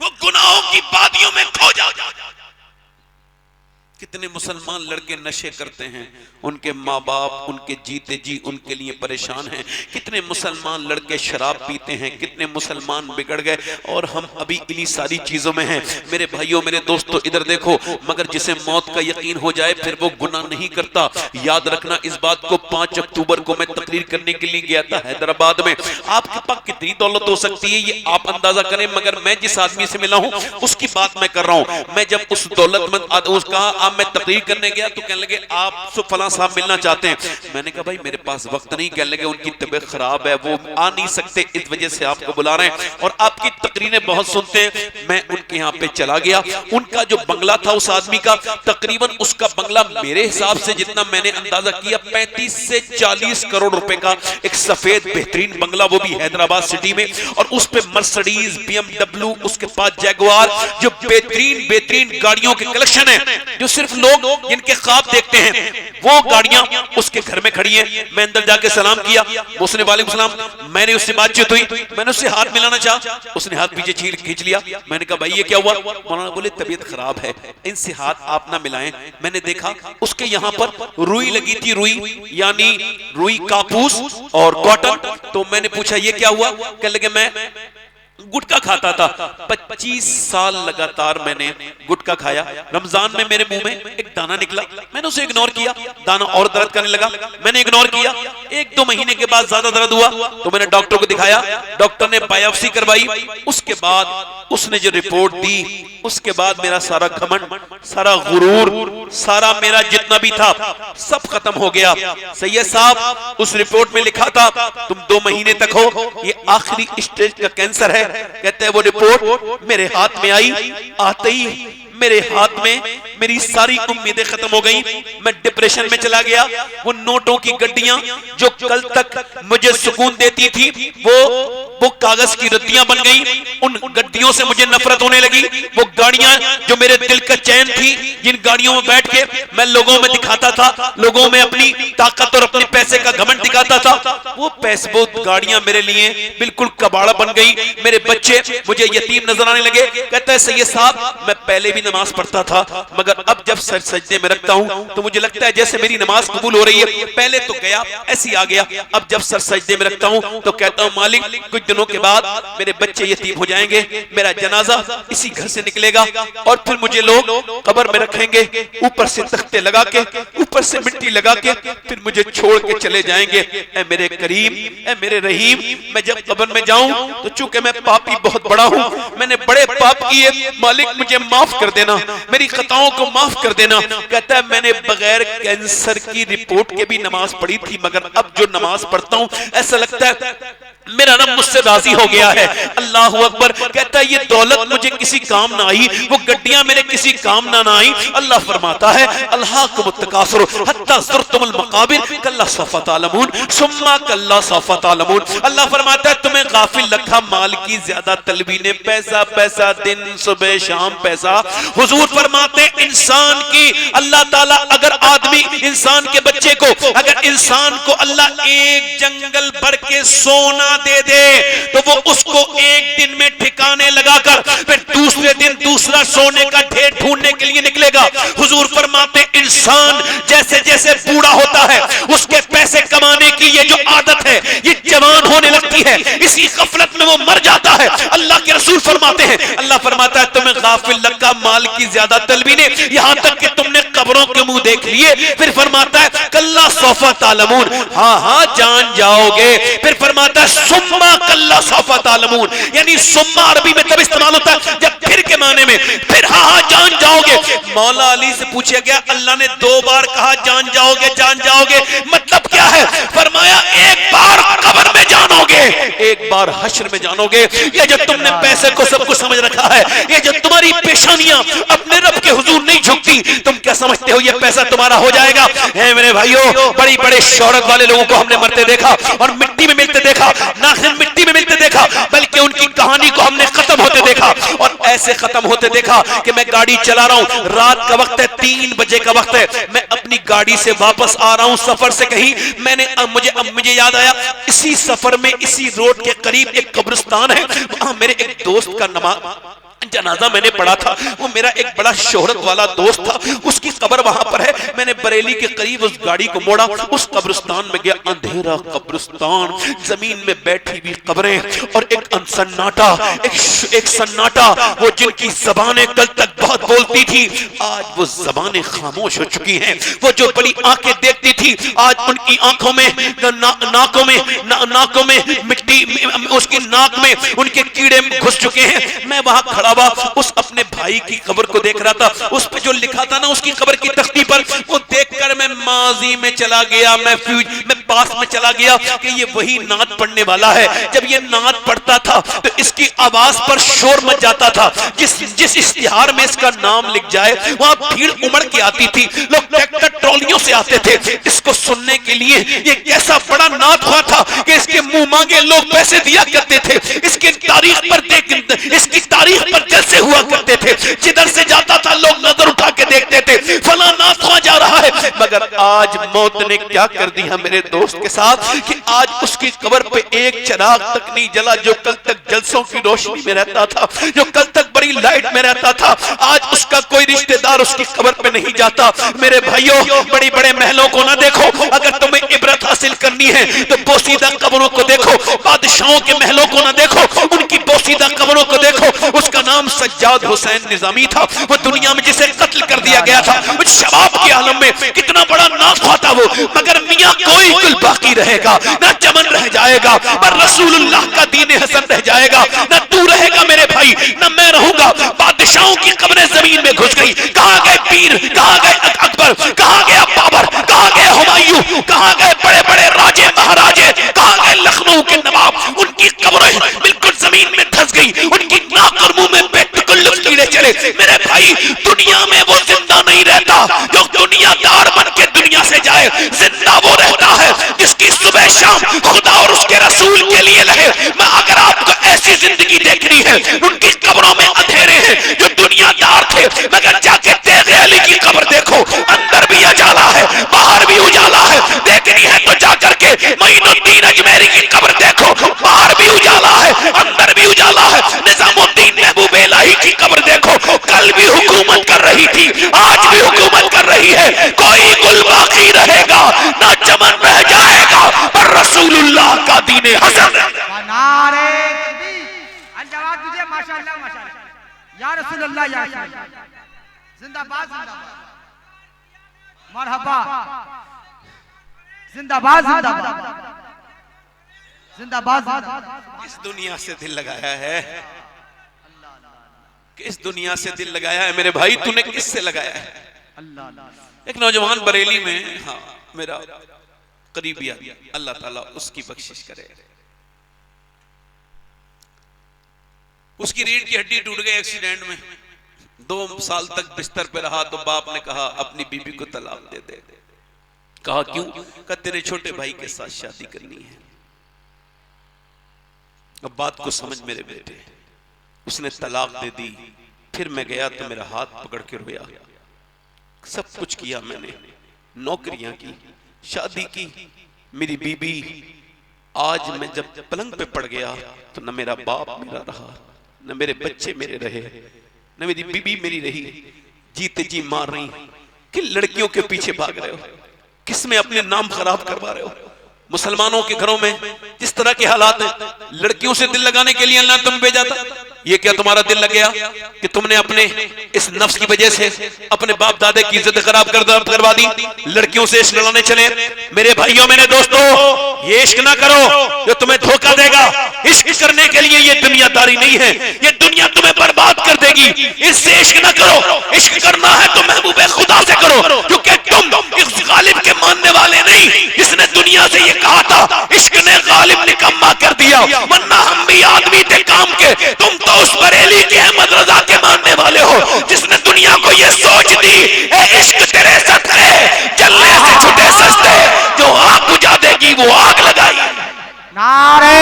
वो गुनाहों की वादियों में खो जाता है। कितने मुसलमान लड़के नशे करते हैं, उनके माँ बाप उनके जीते जी उनके लिए परेशान हैं। कितने मुसलमान लड़के शराब पीते हैं, कितने मुसलमान बिगड़ गए, और हम अभी इन्हीं सारी चीजों में हैं। मेरे भाइयों, मेरे दोस्तों, इधर देखो। मगर जिसे मौत का यकीन हो जाए फिर वो गुनाह नहीं करता। याद रखना इस बात को, 5 अक्टूबर को मैं तकरीर करने के लिए गया था हैदराबाद में। आपके पास कितनी दौलत हो सकती है ये आप अंदाजा करें, मगर मैं जिस आदमी से मिला हूं उसकी बात मैं कर रहा हूं। मैं जब उस दौलतमंद उसका मैं तकरीर करने गया तो कहने लगे, आप फलां साहब मिलना चाहते हैं। मैंने कहा, भाई मेरे पास वक्त नहीं। कहने लगे, उनकी तबीयत खराब है, वो आ नहीं सकते, इस वजह से आपको बुला रहे हैं, और आपकी तकरीरें बहुत सुनते हैं। मैं उनके यहाँ पे चला गया। उनका जो बंगला था उस आदमी का, तकरीबन उसका बंगला मेरे हिसाब से जितना मैंने अंदाजा किया 35 से 40 करोड़ रुपए का एक सफेद बेहतरीन बंगला, वो भी हैदराबाद सिटी में, और उस पे मर्सिडीज, BMW, उसके पास जैगुआर, जो बेहतरीन गाड़ियों के कलेक्शन है, जो सिर्फ लोग जिनके ख्वाब देखते हैं, वो गाड़ियां उसके घर में खड़ी हैं। मैं अंदर जाके सलाम किया, उसने वालेकुम सलाम। मैंने उससे बातचीत हुई, मैंने उससे हाथ मिलाना चाहा, उसने हाथ पीछे खींच लिया। मैंने कहा, भाई ये क्या हुआ? मौलाना बोले, तबीयत खराब है, इनसे हाथ आप ना मिलाएं। मैंने देखा उसके यहाँ पर रुई लगी थी, रुई यानी रुई कापूस और कॉटन। तो मैंने पूछा, ये क्या हुआ? कहने लगे, मैं गुटखा खाता था, 25 साल लगातार मैंने गुटखा खाया। रमजान में मेरे मुंह में एक दाना निकला, मैंने उसे इग्नोर किया, दाना और दर्द करने लगा, मैंने इग्नोर किया। 1-2 महीने के बाद ज्यादा दर्द हुआ तो मैंने डॉक्टर को दिखाया, डॉक्टर ने बायोप्सी करवाई। उसके बाद उसने जो रिपोर्ट दी, उसके बाद मेरा सारा घमंड, सारा गुरूर, सारा मेरा जितना भी था सब खत्म हो गया। सैयद साहब, उस रिपोर्ट में लिखा था तुम 2 महीने तक हो, ये आखिरी स्टेज का कैंसर है। कहते हैं वो रिपोर्ट मेरे हाथ में आई, आते ही मेरे हाथ में मेरी सारी उम्मीदें खत्म हो गई। मैं डिप्रेशन में चला गया। वो नोटों की गड्डियां जो कल तक मुझे सुकून देती थी, वो कागज की रद्दियां बन गई। उन गड्डियों से मुझे नफरत होने लगी। वो गाड़ियां जो मेरे दिल का चैन थी, जिन गाड़ियों में बैठ के मैं लोगों में दिखाता था, लोगों में अपनी ताकत और अपने पैसे का घमंड दिखाता था, वो पैसे बहुत गाड़ियां मेरे लिए बिल्कुल कबाड़ा बन गई, मेरे बच्चे मुझे यतीम नजर आने लगे। कहता है सैयद साहब मैं पहले भी नमाज पढ़ता था, मगर अब जब सर सजदे में रखता हूं तो मुझे लगता है जैसे मेरी नमाज कबूल हो रही है। पहले तो गया ऐसे ही आ गया, अब जब सर सजदे में रखता हूं तो कहता हूं मालिक कुछ दिनों के बाद मेरे बच्चे यतीम हो जाएंगे, मेरा जनाजा इसी घर से निकलेगा और फिर मुझे लोग कब्र में रखेंगे, ऊपर से तख्ते लगा के, ऊपर से मिट्टी लगा के, फिर मुझे छोड़ के चले जाएंगे। ऐ मेरे करीम, ऐ मेरे रहीम, मैं जब कब्र में जाऊं तो चूंकि मैं पापी बहुत बड़ा हूं, मैंने बड़े पाप किए, मालिक मुझे माफ कर देना, मेरी खताओं को माफ कर देना। कहता है मैंने बगैर कैंसर की रिपोर्ट के भी नमाज पढ़ी थी, मगर अब जो नमाज पढ़ता हूं ऐसा लगता है मेरा रब मुझसे राजी हो गया है। अल्लाह अकबर। कहता है ये दौलत मुझे किसी काम ना आई, वो गड्डियां मेरे किसी काम ना आई। अल्लाह फरमाता है अल्लाहुम तकासुर हत्ता ज़ुरतुमुल मकाबिर कल्ला सौफ़ तअलमून सुम्मा कल्ला सौफ़ तअलमून। अल्लाह फरमाता है तुम्हें गाफिल रखा माल की ज्यादा तलबी ने, पैसा पैसा दिन सुबह शाम पैसा। हुजूर फरमाते इंसान की अल्लाह ताला अगर आदमी इंसान के बच्चे को, अगर इंसान को अल्लाह एक जंगल भर के सोना दे दे तो वो उसको एक दिन में ठिकाने लगाकर फिर दूसरे दिन दूसरा सोने का ढेर ढूंढने के लिए निकलेगा। हुजूर फरमाते इंसान जैसे जैसे बूढ़ा होता है उसके पैसे कमाने की ये जो आदत है ये जवान होने लगती है, इसी गफलत में वो मर जाता है। अल्लाह के रसूल फरमाते हैं, अल्लाह फरमाता है तुम्हें गाफिल लगा माल की ज्यादा तलबी ने, यहां तक कि तुमने कब्रों के मुंह देख लिए। फिर फरमाता है कल्ला सौफ़ तअलमून, हाँ हाँ जान जाओगे। फिर फरमाता है सुम्मा कल्ला सौफ़ तअलमून, यानी सुम्मा अरबी में तब इस्तेमाल होता है जब फिर के माने में, फिर हाँ हाँ जान जाओगे। मौला अली से पूछा गया अल्लाह ने 2 बार कहा जान जाओगे जान जाओगे, मतलब क्या है? फरमाया एक बार कब्र में जानोगे, एक बार हश्र में जानोगे। ये जो तुमने पैसे को सब कुछ समझ रखा है, ये जो तुम्हारी पेशानियां अपने रब के हुजूर नहीं झुकती, तुम क्या समझते हो ये पैसा तुम्हारा हो जाएगा? है मेरे भाइयों, बड़ी बड़े शोहरत वाले लोगों को हमने मरते देखा और मिट्टी में मिलते देखा, ना सिर्फ मिट्टी में मिलते देखा बल्कि उनकी कहानी को हमने खत्म होते देखा। और ऐसे खत्म होते देखा कि मैं गाड़ी चला रहा हूं, रात का वक्त है, 3 बजे का वक्त है, मैं अपनी गाड़ी से वापस आ रहा हूं सफर से कहीं, मुझे याद आया इसी सफर में इसी रोड के करीब एक कब्रिस्तान है, वहां मेरे एक दोस्त का जनाजा मैंने पढ़ा था। वो मेरा एक बड़ा शोहरत वाला दोस्त था, उसकी कब्र वहां पर है। मैंने बरेली के करीब उस गाड़ी को मोड़ा, उस कब्रिस्तान में गया, अंधेरा कब्रिस्तान, जमीन में बैठी हुई कब्रें और एक सन्नाटा, एक सन्नाटा। वो जिनकी जबानें कल तक बहुत बोलती थी आज वो जबानें खामोश हो चुकी हैं। वो जो बड़ी आंखें देखती थी आज उनकी आंखों में नाकों में मिट्टी, उसकी नाक में उनके कीड़े घुस चुके हैं। मैं वहां खड़ा उस अपने भाई की कब्र को देख रहा था, उस पे जो लिखा था ना उसकी कब्र की तख्ती पर, वो देखकर मैं माजी में चला गया, मैं पास में चला गया कि ये वही नात पढ़ने वाला है। जब ये नात पढ़ता था तो इसकी आवाज पर शोर मच जाता था, जिस इश्तिहार में इसका नाम लिख जाए वहां भीड़ उमड़ के आती थी, लोग ट्रैक्टर ट्रॉलियों से आते थे इसको सुनने के लिए। ये कैसा बड़ा नात हुआ था कि इसके मुंह मांगे लोग पैसे दिया करते थे, इसकी तारीख पर जलसे हुआ करते थे, जिधर से जाता था लोग नजर उठा के देखते थे फला नात हुआ जा रहा है। मगर आज मौत ने क्या कर दिया मेरे दोस्त के साथ कि आज उसकी कब्र पे एक चिराग तक नहीं जला, जो कल तक जलसों की रोशनी में रहता था, जो कल तक बड़ी लाइट में रहता था, आज उसका कोई रिश्तेदार उसकी कब्र पे नहीं जाता। मेरे भाइयों, बड़ी बड़े महलों को ना देखो, अगर तुम्हें इबरत हासिल करनी है तो पोसीदा कब्रों को देखो। बादशाहों के महलों को ना देखो, उनकी पोसीदा कब्रों को देखो। उसका नाम सज्जाद हुसैन निजामी था, वो दुनिया में जिसे कत्ल कर दिया गया था, वो शबाब के आलम में कितना बड़ा नाखवा था वो। मगर मियां कोई कुल बाकी रहेगा, ना चमन रह जाएगा, पर रसूलुल्लाह का दीन हसन रह जाएगा। ना तू रहेगा मेरे भाई, ना मैं रहूंगा। बादशाहों की कब्रें जमीन में घुस गई। कहां गए पीर, कहां गए अकबर, कहां गया बाबर, कहां गए हुमायूं, कहां गए बड़े बड़े राजे महाराजे, कहां गए लखनऊ के नवाब। उनकी कब्रें बिल्कुल जमीन में धंस गई, उनकी नाक और मुंह में कीड़े चले। मेरे भाई, दुनिया में वो जिंदा नहीं रहता जो दुनियादार बन के दुनिया से जाए। जिंदा वो रहता है जिसकी सुबह शाम खुदा और उसके रसूल के लिए लगे। मैं अगर आपको ऐसी जिंदगी देखनी है, उनकी कब्रों में अंधेरे हैं जो दुनियादार थे, मगर जाके तेरे अली की कब्र देखो, अंदर भी उजाला है बाहर भी उजाला है। देखनी है तो जाकर के अल्लाह या रसूल अल्लाह। जिंदाबाद जिंदाबाद, मरहबा, जिंदाबाद जिंदाबाद, जिंदाबाद जिंदाबाद। किस दुनिया से दिल लगाया है, किस दुनिया से दिल लगाया है मेरे भाई, तूने किससे लगाया है? एक नौजवान बरेली में, हाँ मेरा करीबी आदमी, अल्लाह ताला उसकी बख्शिश करे, उसकी रीढ़ की हड्डी टूट गई एक्सीडेंट में, 2 साल तक बिस्तर पे रहा तो बाप ने कहा अपनी बीबी को तलाक दे दे। कहा क्यों? कहा तेरे छोटे भाई के साथ शादी करनी है। अब बात को समझ मेरे बेटे, उसने तलाक दे दी। फिर मैं गया तो मेरा हाथ पकड़ के रोया। सब कुछ किया मैंने, नौकरियां की, शादी की, मेरी बीबी। आज मैं जब पलंग पे पड़ गया तो न मेरा बाप मेरा रहा, न मेरे बच्चे मेरे रहे, न मेरी बीबी मेरी रही। जीते जी मार रही, किन लड़कियों के पीछे भाग रहे हो, किसमें अपने नाम खराब करवा रहे हो? मुसलमानों के घरों में जिस तरह के हालात हैं, लड़कियों से दिल लगाने के लिए अल्लाह तुम भेजा था। ये क्या तुम्हारा दिल लग गया कि तुमने अपने इस नफ्स की वजह से अपने बाप दादे की इज्जत खराब करवा दी, लड़कियों से इश्क लड़ाने चले? मेरे भाइयों मेरे दोस्तों, ये इश्क ना करो जो तुम्हें धोखा देगा। इश्क करने के लिए ये दुनियादारी नहीं है, ये दुनिया तुम्हें बर्बाद कर देगी। इससे इश्क ना करो, इश्क करना है तो महबूबे खुदा से करो, क्योंकि तुम इस गालिब के मानने वाले नहीं जिसने दुनिया से ये कहा था इश्क ने गालिब निकम्मा कर दिया, वरना हम भी आदमी थे काम के। तुम तो उस बरेली के अहमद रजा के मानने वाले हो जिसने दुनिया को ये सोच दी इश्क तेरे सदके जलने से छुटे सस्ते, जो आग बुझा देगी वो आग लगाई। नारे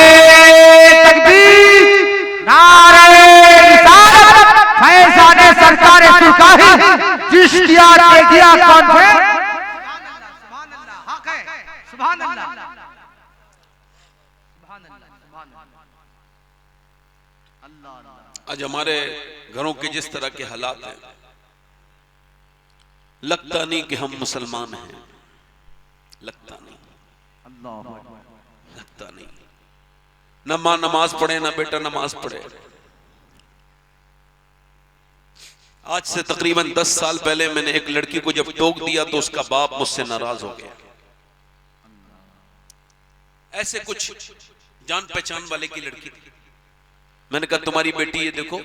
तकबीर, नारे रिसालत, फैज़ाने सरकार सुरकारी, चिश्तिया तेगिया कॉन्फ्रेंस। सुभान अल्लाह, हक है, सुभान अल्लाह, सुभान अल्लाह, अल्लाह। आज हमारे घरों के जिस तरह के हालात हैं, लगता नहीं कि हम मुसलमान हैं, लगता नहीं, लगता नहीं। न मां नमाज पढ़े, न बेटा नमाज पढ़े। आज से तकरीबन 10 साल पहले मैंने एक लड़की को जब टोक दिया तो उसका बाप मुझसे नाराज हो गया। ऐसे कुछ जान पहचान वाले की लड़की थी। मैंने कहा तुम्हारी बेटी ये देखो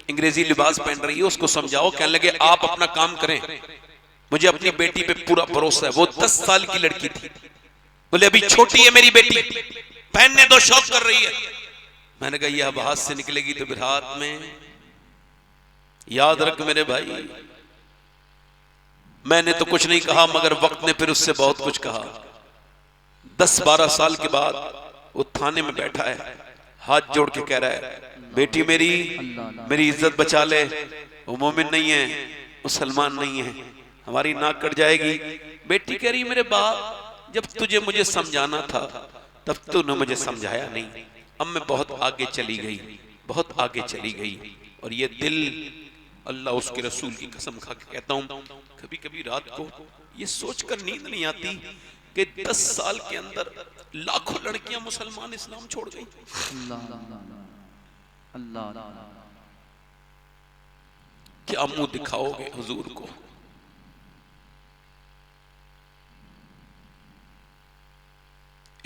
अंग्रेजी लिबास पहन रही है, उसको समझाओ। कहने लगे आप अपना काम करें, मुझे अपनी बेटी पे पूरा भरोसा है। वो 10 साल की लड़की थी। बोले अभी छोटी है मेरी बेटी, पहनने दो, शौक कर रही है। मैंने कहा ये अब हाथ से निकलेगी तो फिर हाथ में। याद रख मेरे भाई, मैंने तो कुछ नहीं कहा मगर वक्त ने फिर उससे बहुत कुछ कहा। 10-12 साल के बाद वो थाने में बैठा है, हाथ जोड़ के कह रहा है बेटी मेरी इज्जत बचा ले, वो मोमिन नहीं है, मुसलमान नहीं है, हमारी नाक कट जाएगी। बेटी कह रही मेरे बाप जब तुझे मुझे समझाना था तब तूने मुझे समझाया नहीं। अब मैं बहुत आगे चली गई, बहुत आगे चली गई। और ये दिल, अल्लाह उसके रसूल की कसम खा के कहता हूँ, कभी कभी रात को ये सोचकर नींद नहीं आती कि 10 साल के अंदर लाखों लड़कियां मुसलमान इस्लाम छोड़ गई। क्या मुंह दिखाओगे हुजूर को?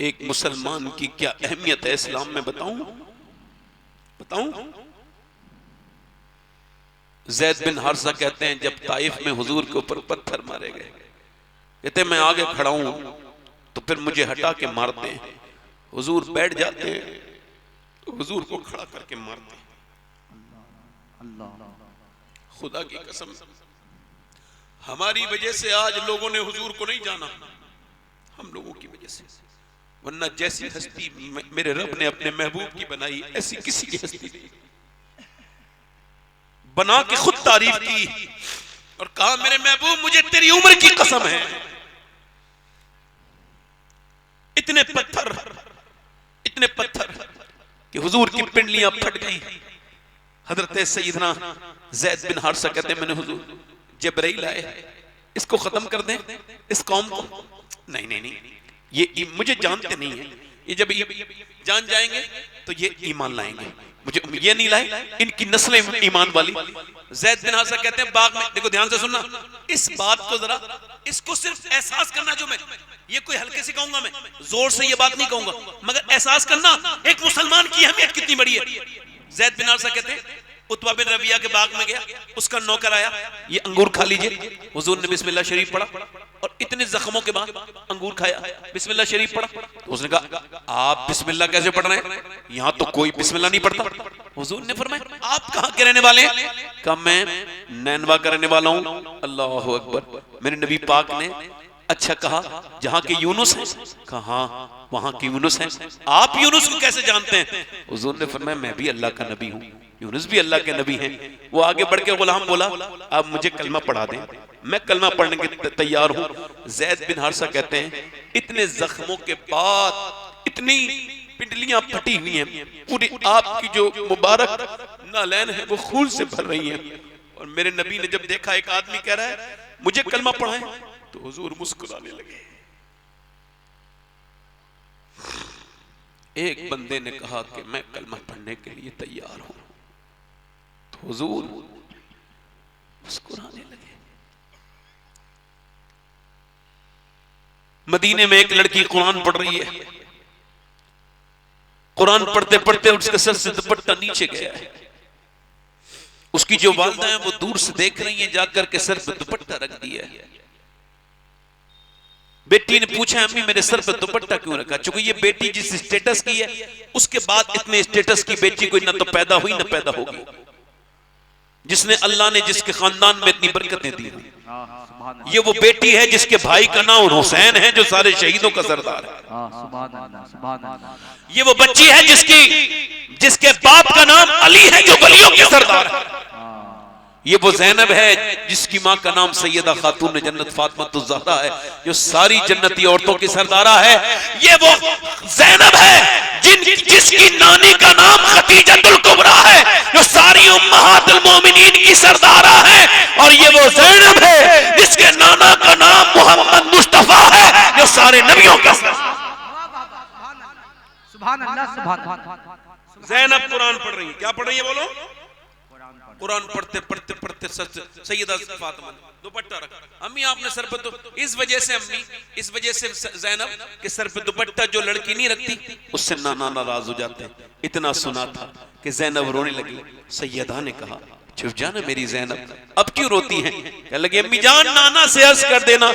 एक मुसलमान की क्या अहमियत है इस्लाम में, बताऊं? ज़ैद बिन हारिसा कहते हैं जब ताइफ में हुजूर के ऊपर पत्थर मारे गए, कहते मैं आगे खड़ा हूं तो फिर मुझे हटा के मारते हैं। हुजूर बैठ जाते हैं, हुजूर को खड़ा करके मारते हैं। खुदा की कसम, हमारी वजह से आज लोगों ने हुजूर को नहीं जाना, हम लोगों की वजह से। वरना जैसी हस्ती मेरे रब ने अपने महबूब की बनाई, ऐसी किसी की हस्ती नहीं। बना के खुद तारीफ की और कहा मेरे महबूब मुझे तेरी उम्र की कसम है, इतने पत्थर कि हुजूर की पिंडलियां फट गई। हजरत सैयदना ज़ैद बिन हारिसा कहते हैं मैंने हुजूर जिब्राइल आए, इसको खत्म कर दें इस कौम को। नहीं, ये मुझे जानते नहीं है, ये जब जान जाएंगे तो ये ईमान लाएंगे। मुझे ये नहीं लाए, इनकी नस्लें ईमान वाली। ज़ैद बिन हारिसा कहते हैं बाग में, देखो ध्यान से सुनना इस बात को जरा, इसको सिर्फ एहसास करना, जो मैं ये कोई हल्के से कहूंगा, मैं जोर से ये बात नहीं कहूंगा, मगर एहसास करना एक मुसलमान की अहमियत कितनी बड़ी है। ज़ैद बिन हारिसा कहते हैं उतबा बिन रबिया के बाग में गया, उसका नौकर आया, ये अंगूर खा लीजिए। हुजूर ने बिस्मिल्लाह शरीफ पढ़ा और इतने जख्मों के बाद अंगूर खाया, बिस्मिल्लाह शरीफ पढ़ा। तो उसने कहा आप बिस्मिल्लाह कैसे पढ़ रहे हैं, यहाँ तो कोई बिस्मिल्लाह नहीं पढ़ता। हुजूर ने फरमाया आप कहाँ के रहने वाले हैं? कहा मैं नैनवा का रहने वाला हूँ। अल्लाह अकबर। मेरे नबी पाक ने अच्छा कहा जहाँ के यूनुस हैं? कहा हाँ वहाँ के यूनुस हैं। आप यूनुस को कैसे जानते हैं? हुजूर ने फरमाया मैं भी अल्लाह का नबी हूँ, यूनुस भी अल्लाह के नबी हैं। वो आगे बढ़ के गुलाम बोला आप मुझे कलमा पढ़ा दें, मैं कलमा पढ़ने के तैयार हूँ। ज़ैद बिन हारिसा कहते हैं इतने जख्मों के बाद इतनी पिंडलियां फटी हुई हैं, पूरी आपकी जो मुबारक नालैन है वो खून से भर रही हैं। और मेरे नबी ने जब देखा एक आदमी कह रहा है मुझे कलमा पढ़ाएं, तो हुजूर मुस्कुराने लगे। एक बंदे ने कहा कि मैं कलमा पढ़ने के लिए तैयार हूं, तो हुजूर मुस्कुराने लगे। मदीने में एक लड़की कुरान पढ़ रही है, कुरान पढ़ते पढ़ते उसके सर से दुपट्टा नीचे गया है। उसकी जो वालिदा है वो दूर से देख रही हैं, जाकर के सर पे दुपट्टा रख दिया है। बेटी ने पूछा अम्मी मेरे सर पे दुपट्टा क्यों रखा? चूंकि ये बेटी जिस स्टेटस की है, उसके बाद इतने स्टेटस की बेटी कोई ना तो पैदा हुई ना पैदा होगी, जिसने अल्लाह ने जिसके खानदान में इतनी बरकतें दी। ये वो बेटी है जिसके भाई का नाम हुसैन है, जो सारे शहीदों का सरदार है। ये वो बच्ची है जिसके बाप का नाम अली है, जो वलियों के सरदार है। ये वो ज़ैनब है जिसकी माँ का नाम सैयदा खातून जन्नत फातिमा ज़हरा है, जो सारी जन्नती औरतों की सरदारा है। ये वो ज़ैनब है जिसकी नानी का नाम खदीजतुल कुबरा है, जो सारी उम्महातुल मोमिनीन की सरदारा है। और ये वो ज़ैनब है जिसके नाना का नाम मोहम्मद मुस्तफा है, जो सारे नबियों का सुभान अल्लाह सुभान अल्लाह। ज़ैनब कुरान पढ़ रही है। क्या पढ़ रही है बोलो? कुरान पढ़ते पढ़ते पढ़ते सैयदा फातिमा दुपट्टा रखा। अम्मी आपने सर पे, तो इस वजह से अम्मी, इस वजह से ज़ैनब के सर पे दुपट्टा जो लड़की नहीं रखती उससे नाना नाराज हो जाते हैं। इतना सुना था कि ज़ैनब रोने लगी। सैयदा ने कहा चुप जाना मेरी ज़ैनब, अब क्यों रोती हैं? कहने लगी अम्मी जान नाना से अर्ज कर देना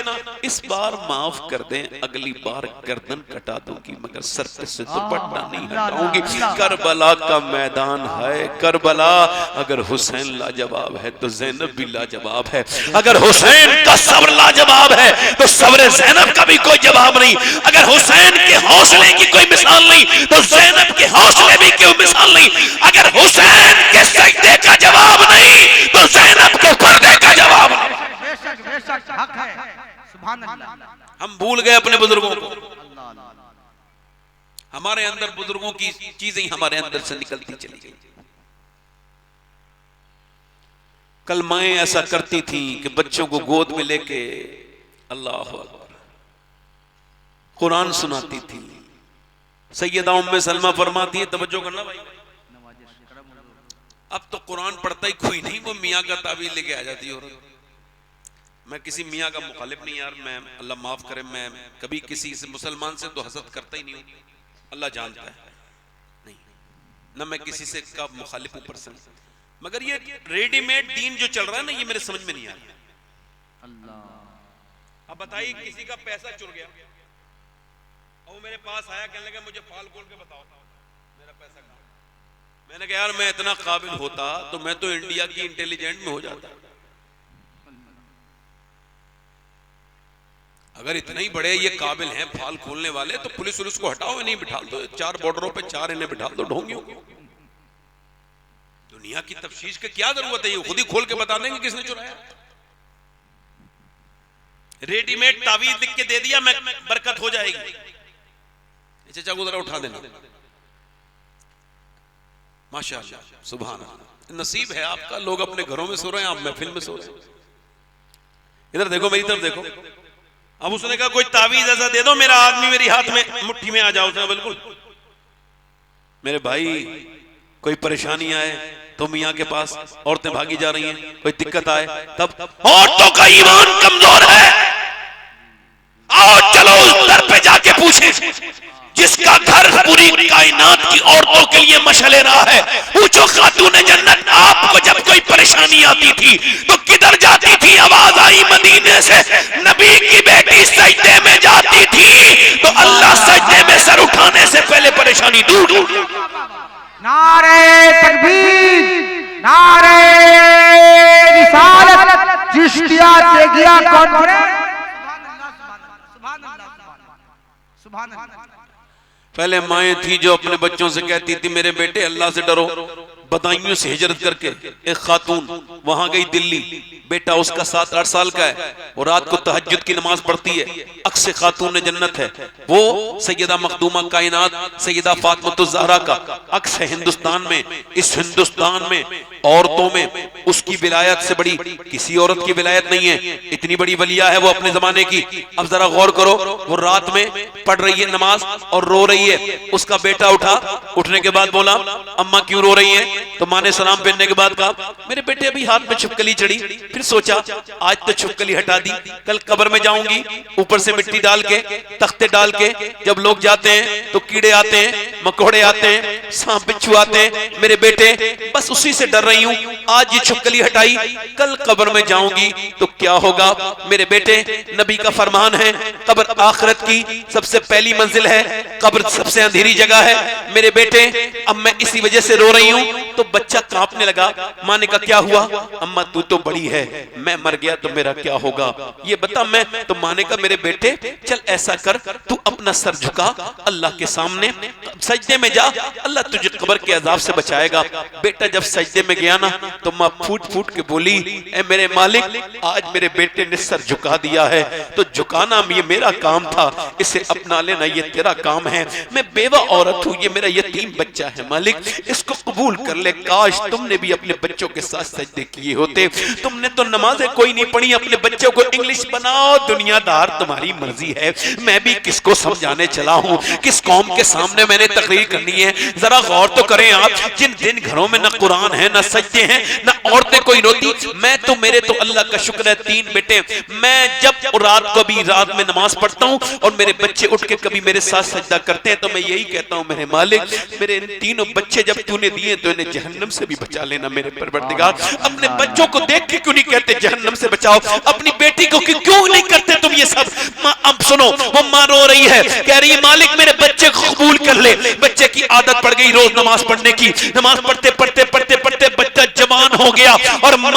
इस बार माफ कर दें, अगली बार गर्दन कटा दूंगी मगर सर पे से दुपट्टा नहीं हटाऊंगी। करबला का मैदान है, करबला अगर हुसैन लाजवाब है तो ज़ैनब भी लाजवाब है। अगर हुसैन का सब्र लाजवाब है तो सब्र ज़ैनब का भी कोई जवाब नहीं। अगर हुसैन के हौसले की कोई मिसाल नहीं तो ज़ैनब के हौसले भी कोई मिसाल नहीं। अगर हुसैन के सजदे का जवाब नहीं तो ज़ैनब के पर्दे का जवाब नहीं। बेशक बेशक हक है। सुभान अल्लाह। हम भूल गए अपने बुजुर्गों को। हमारे अंदर बुजुर्गों की चीजें हमारे अंदर से निकलती चली गई। कल माएं ऐसा करती थी कि बच्चों को गोद में लेके अल्लाह अकबर कुरान सुनाती थी। सैयदा उम्मे सलमा फरमाती है, तवज्जो करना भाई, अब तो कुरान पढ़ता ही कोई नहीं, वो मियाँ का तावीज़ लेके आ जाती है औरत। मैं किसी मियाँ का मुखालिफ नहीं यार, मैं अल्लाह माफ करे, मैं कभी किसी से मुसलमान से तो हसद करता ही नहीं हूँ, अल्लाह जानता है नहीं, ना मैं किसी से का मुखालिफ ऊपर से। मगर ये रेडीमेड दीन जो चल रहा है ना, ये मेरे समझ में नहीं आ रहा। अब बताइए किसी का पैसा चुर गया और वो मेरे पास आया, कहने लगा मुझे फाल खोल के बताओ मेरा पैसा कहाँ। मैंने कहा यार मैं इतना काबिल होता तो मैं तो इंडिया की इंटेलिजेंट में हो जाता। अगर इतने ही बड़े ये काबिल हैं फाल खोलने वाले तो पुलिस को हटाओ, नहीं बिठा दो 4 बॉर्डरों पे 4 इन्हें बिठा दो ढोंगियों को। दुनिया की तफ्तीश की क्या जरूरत है, ये खुद ही खोल के बता देंगे किसने चुराया। रेडीमेड तावीज लिख के दे दिया, मैं बरकत हो जाएगी। चाचा को जरा उठा देना। माशाअल्लाह सुभान अल्लाह, नसीब है आपका, लोग अपने घरों में सो रहे हैं, आप महफिल में सो रहे हैं। इधर देखो, मेरी तरफ देखो। अब उसने कहा कोई तावीज ऐसा दे दो मेरा आदमी मेरी हाथ में मुट्ठी में आ जाओ। उसने बिल्कुल मेरे भाई कोई परेशानी आए तो मियाँ के पास औरतें भागी जा रही हैं, कोई दिक्कत आए तब औरतों का ईमान कमजोर है, आओ चलो उस दर पे जाके पूछें जिसका घर पूरी कायनात की औरतों के लिए मशले रहा है। पूछो खातूने जन्नत, आपको जब कोई परेशानी आती थी तो किधर जाती थी? आवाज आई मदीने से, नबी की बेटी सजदे में जाती थी तो अल्लाह सजदे में सर उठाने से पहले परेशानी दूर। नारे तकबीर, नारे रिसालत, चिश्तिया तेगिया कॉन्फ्रेंस। सुभान अल्लाह। पहले माएँ थी जो अपने बच्चों से कहती थी मेरे बेटे अल्लाह से डरो। बदायूं से हिजरत करके एक खातून वहां गई दिल्ली, बेटा उसका 7-8 साल का है, वो रात को तहज्जुद की नमाज पढ़ती है, अक्स खातून जन्नत है, वो सैयदा मखदूमा कायनात सैयदा फातिमा ज़हरा का अक्स है हिंदुस्तान में। इस हिंदुस्तान में औरतों में उसकी विलायत से बड़ी किसी औरत की विलायत नहीं है, इतनी बड़ी वलिया है वो अपने जमाने की। अब जरा गौर करो, वो रात में पढ़ रही है नमाज और रो रही है। उसका बेटा उठा, उठने के बाद बोला अम्मा क्यों रो रही है? तो माँ ने सलाम पहनने के बाद कहा मेरे बेटे अभी हाथ में छिपकली चढ़ी, फिर सोचा आज तो छिपकली हटा दी, कल कब्र में जाऊंगी ऊपर से मिट्टी डाल के तख्ते डाल के, जब लोग जाते हैं तो कीड़े आते हैं, मकोड़े आते हैं, सांप बिच्छू आते हैं, मेरे बेटे बस उसी से डर रही हूं, आज ये छिपकली हटाई कल कब्र में जाऊंगी तो क्या होगा? मेरे बेटे नबी का फरमान है कब्र आखिरत की सबसे पहली मंजिल है, कब्र सबसे अंधेरी जगह है। मेरे बेटे अब मैं इसी वजह से रो रही हूं। तो बच्चा कांपने लगा। माँ ने कहा क्या हुआ? अम्मा तू तो बड़ी है, मैं मर गया तो मेरा क्या होगा ये बता। मैं तो माँ ने कहा मेरे बेटे चल ऐसा कर, तू अपना सर झुका अल्लाह के सामने, सजदे में जा, अल्लाह तुझे कब्र के अजाब से बचाएगा। बेटा जब सजदे में गया ना तो माँ फूट फूट के बोली ए मेरे मालिक आज मेरे बेटे ने सर झुका दिया है, तो झुकाना ये मेरा काम था, इसे अपना लेना ये तेरा काम है। मैं बेवा औरत हूँ, ये मेरा यतीम बच्चा है, मालिक इसको कबूल कर ले। काश तुमने भी अपने बच्चों के साथ सजदे किए होते। तुमने तो नमाजें कोई नहीं पढ़ी, अपने बच्चों को इंग्लिश बनाओ, दुनियादार तुम्हारी मर्जी है। मैं भी किसको समझाने चला हूँ, किस कौम के सामने मैंने तकरीर करनी है? जरा गौर तो करें आप, जिन घरों में ना कुरान है ना सजदे हैं ना औरतें कोई रोती। मैं तो मेरे तो अल्लाह का शुक्र है 3 बेटे, मैं जब रात को भी रात में नमाज पढ़ता हूँ और मेरे बच्चे उठ के कभी मेरे साथ सजदा करते हैं तो मैं यही कहता हूँ मेरे मालिक मेरे इन तीनों बच्चे जब तूने दिए तो इन्हें जहन्नम से भी बचा लेना मेरे परवरदिगार। अपने बच्चों को देख के क्यों नहीं कहते जहन्नम से बचाओ? अपनी बेटी को क्यों नहीं करते तुम ये सब? अब सुनो, वो माँ रो रही है, कह रही है मालिक मेरे बच्चे को कबूल कर ले। बच्चे की आदत पड़ गई रोज नमाज पढ़ने की, नमाज पढ़ते पढ़ते पढ़ते पढ़ते बच्चा जवान हो गया और माँ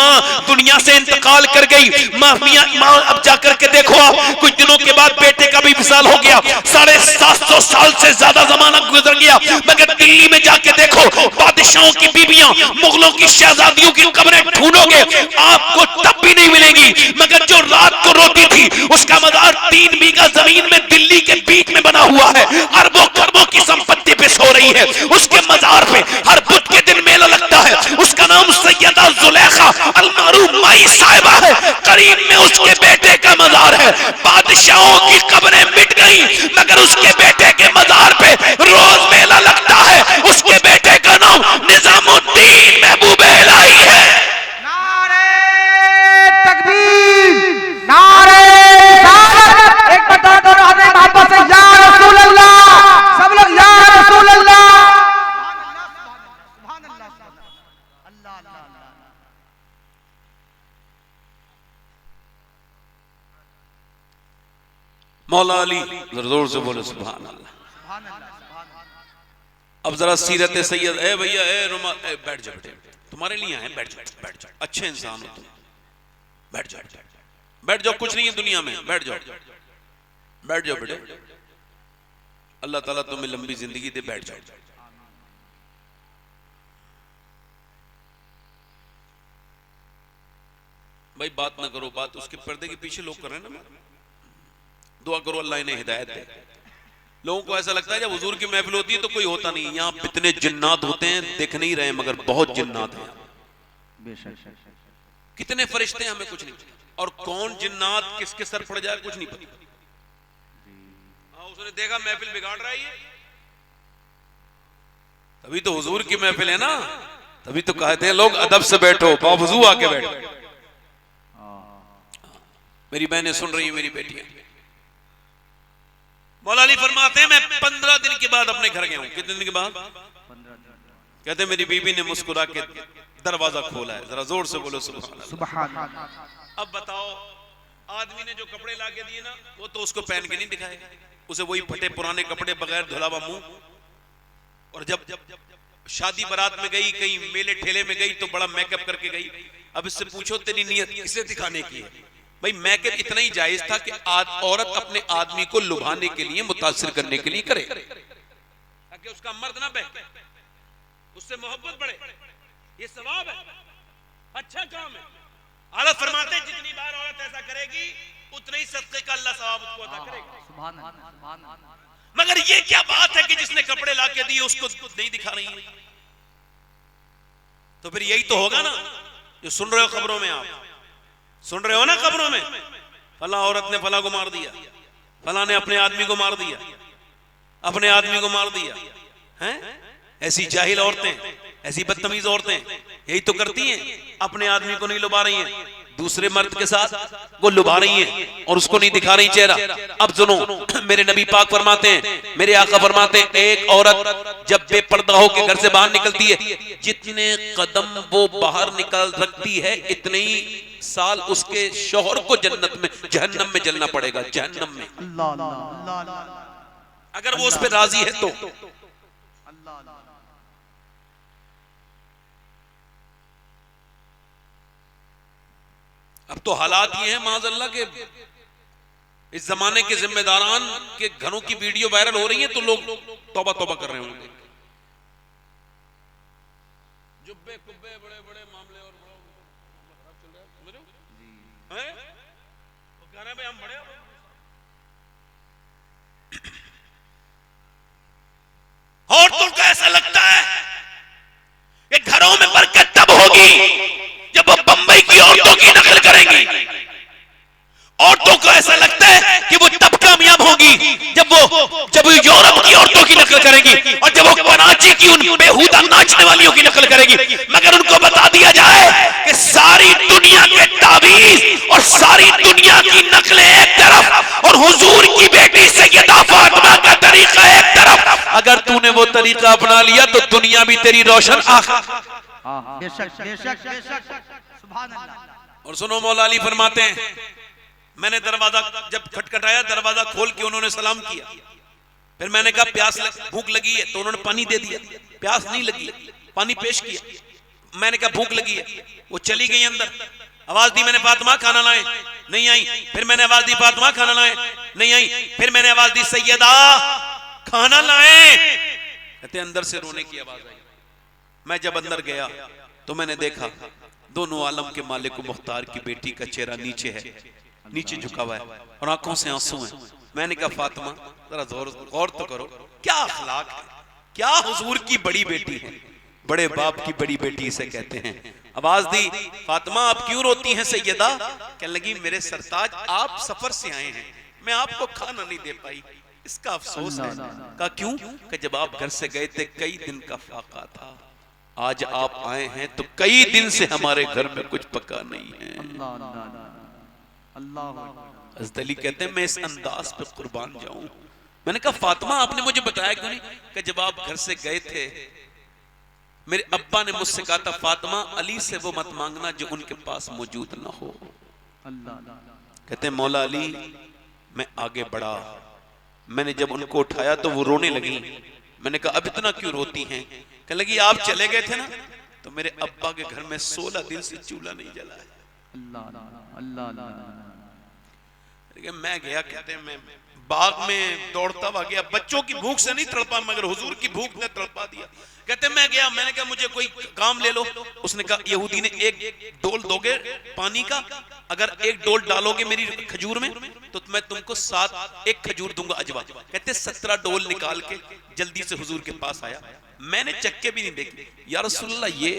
दुनिया से इंतकाल कर गई। माँ अब जाकर के देखो आप, कुछ दिनों के बाद बेटे का भी विसाल हो गया। 750 साल से ज्यादा जमाना गुजर गया, मगर दिल्ली में जाके देखो बादशाहों की बीबियां, मुगलों की शहजादियों की कब्रें ढूंढोगे आपको तब भी नहीं मिलेंगी। मगर जो रात को रोती थी उसका मजार 3 बीघा जमीन में दिल्ली के बीच में बना हुआ है, अरबों खरबों की संपत्ति पे सो रही है। उसके मजार पे हर बुध के दिन मेला लगता है। उसका नाम सैयदा जुलेखा अल-मारूफ माई साहिबा है। करीब में उसके बेटे का मजार है। बादशाहों की कब्रें मिट गई मगर उसके बेटे के मजार पे रोज मेला लगता है। उसके बेटे का नाम निजामुद्दीन महबूब इलाही है। नारे तकबीर, नारे रिसालत। एक बता दो हमें मोहब्बत से या रसूल अल्लाह, सब लोग या रसूल अल्लाह। सुभान अल्लाह, अल्लाह अल्लाह। मौला अली जोर से बोले सुभान अल्लाह। अब जरा सीरत सैयद, ए भैया ए रुमाल, बैठ जाओ बेटे, तुम्हारे लिए हैं, बैठ जाओ बैठ जाओ, अच्छे इंसान हो तुम, बैठ जाओ बैठ जाओ, कुछ नहीं है दुनिया में, बैठ जाओ बैठ जाओ बेटे, अल्लाह ताला तुम्हें लंबी जिंदगी दे, बैठ जाओ। भाई बात ना करो, बात उसके पर्दे के पीछे लोग कर रहे हैं ना। दुआ करो अल्लाह इन्हें हिदायत दे। लोगों को ऐसा लगता है जब हुजूर की महफिल होती है तो कोई होता नहीं। यहाँ कितने जिन्नात होते हैं दिख नहीं रहे मगर बहुत जिन्नात हैं, कितने फरिश्ते हैं हमें कुछ नहीं। और कौन जिन्नात किसके सर पड़ जाए कुछ नहीं पता। उसने देखा महफिल बिगाड़ रहा है, तभी तो हुजूर की महफिल है ना। तभी तो कहते हैं लोग अदब से बैठो, बावजू आके बैठो। मेरी बहनें सुन रही हैं, मेरी बेटियां। मौला अली फरमाते हैं मैं 15 दिन के बाद अपने घर गया हूं। कितने दिन के बाद? कहते हैं मेरी बीबी ने मुस्कुरा के दरवाजा खोला है। जरा जोर से बोलो सुभान अल्लाह। अब बताओ, आदमी ने जो कपड़े लाके दिए ना, वो तो उसको पहन के नहीं दिखाएगा, उसे वही फटे पुराने कपड़े बगैर धुलावा मुंह। और जब शादी बारात में गई, कहीं मेले ठेले में गई तो बड़ा मेकअप करके गई। अब इससे पूछो तेरी नियत किसे दिखाने की है? भाई मेकअप इतना ही जायज था कि औरत अपने आदमी को लुभाने के लिए, मुतासिर करने के लिए करे, ताकि उसका मर्द ना बहके, उससे मोहब्बत बढ़े। ये सवाब है, अच्छा काम है। आला फरमाते हैं जितनी बार औरत ऐसा करेगी उतना ही सदके का अल्लाह सवाब उसको अता करेगा। सुभान अल्लाह। मगर ये क्या बात है कि जिसने कपड़े लाके दिए उसको नहीं दिखा रही है? तो फिर यही तो होगा ना जो सुन रहे हो खबरों में, आप सुन रहे हो ना खबरों में, फला औरत ने फला को मार दिया, फला ने अपने आदमी को मार दिया, अपने आदमी को मार दिया। हैं? ऐसी जाहिल औरतें, ऐसी बदतमीज औरतें यही तो करती हैं। अपने आदमी को नहीं लुभा रही हैं, दूसरे मर्द के साथ वो लुभा रही हैं और उसको नहीं दिखा रही चेहरा। अब सुनो, मेरे नबी पाक फरमाते हैं, मेरे आका फरमाते हैं, एक औरत जब बेपर्दा होकर घर से बाहर निकलती है, जितने कदम वो बाहर निकल रखती है इतने ही साल उसके शौहर को जहन्नम में जलना पड़ेगा, जहन्नम में। अगर वो उस पर राजी है तो। अब तो हालात ये हैं माज़अल्लाह के, इस जमाने के जिम्मेदारान के घरों की वीडियो वायरल हो रही है तो लोग तौबा तौबा कर रहे होंगे। जुब्बे कुब्बे बड़े बड़े मामले और चल रहा है, समझ रहे हो? वो कह रहे हैं भाई हम बड़े औरतों को ऐसा लगता है कि घरों में बरकत तब होगी जब वो बंबई की औरतों की नकल करेंगी। औरतों को ऐसा लगता है कि वो तब कामयाब होगी जब वो यूरोप की औरतों की नकल करेंगी और जब वो कराची की उन बेहुदा नाचने वालियों की नकल करेगी। मगर उनको बता दिया जाए कि सारी दुनिया के ताबीज और सारी दुनिया की नकलें एक तरफ और हुजूर की बेटी सैयदा फातिमा का तरीका एक तरफ। अगर तूने वो तरीका अपना लिया तो दुनिया भी तेरी रोशन बेशक बेशक बेशक सुभान अल्लाह। और सुनो, मौला अली फरमाते हैं, मैंने दरवाजा जब खटखटाया, दरवाजा खोल के उन्होंने सलाम किया। फिर मैंने कहा भूख लगी है, तो उन्होंने पानी दे दिया। प्यास नहीं लगी, पानी पेश किया। मैंने कहा भूख लगी है, वो चली गई अंदर। आवाज दी मैंने, फातिमा खाना लाए, नहीं आई। फिर मैंने आवाज दी, फातिमा खाना लाए, नहीं आई। फिर मैंने आवाज दी, सैयदा खाना लाए। कहते अंदर से रोने की आवाज आई। मैं जब अंदर गया तो मैंने देखा दोनों आलम के मालिक मुख्तार की बेटी का चेहरा नीचे है, नीचे झुका हुआ है और आंखों से आंसू हैं। मैंने कहा फातिमा जरा गौर तो करो, क्या अखलाक है, क्या हुजूर की बड़ी बेटी है, बड़े बाप की बड़ी बेटी इसे कहते हैं। आवाज दी, फातिमा आप क्यों रोती हैं सैयदा? कहने लगी मेरे सरताज आप सफर से आए हैं, मैं आपको खाना नहीं दे पाई, इसका अफसोस है। कहा क्यों? कि जब आप घर से गए थे कई दिन का फाका था, आज आप आए हैं तो कई दिन से हमारे घर में कुछ पका नहीं है। हज़रत अली कहते हैं मैं इस अंदाज पे कुर्बान जाऊं। मैंने कहा फातिमा आपने मुझे बताया क्यों नहीं? कि जब आप घर से गए थे मेरे अब्बा ने मुझसे कहा था फातिमा अली से वो मत मांगना जो उनके पास मौजूद ना हो। कहते हैं मौला अली मैं आगे बढ़ा, मैंने जब उनको उठाया तो वो रोने लगी। मैंने कहा अब इतना क्यों रोती हैं? कहने लगी आप चले गए थे ना तो मेरे अब्बा के घर में 16 दिन से चूल्हा नहीं जला है। मैं गया, कहते हैं मैं बाग में दौड़ता हुआ गया, बच्चों की भूख से नहीं तड़पा मगर हुजूर की भूख ने तड़पा दिया। कहते मैं गया, मैंने कहा मुझे कोई काम ले लो। उसने कहा यहूदी ने एक डोल दोगे पानी का, अगर एक डोल डालोगे मेरी खजूर में तो मैं तुमको 1 खजूर दूंगा अजवा। कहते 17 डोल निकाल के जल्दी से हुजूर के पास आया। मैंने चक्के भी नहीं देखे, या रसूलल्लाह ये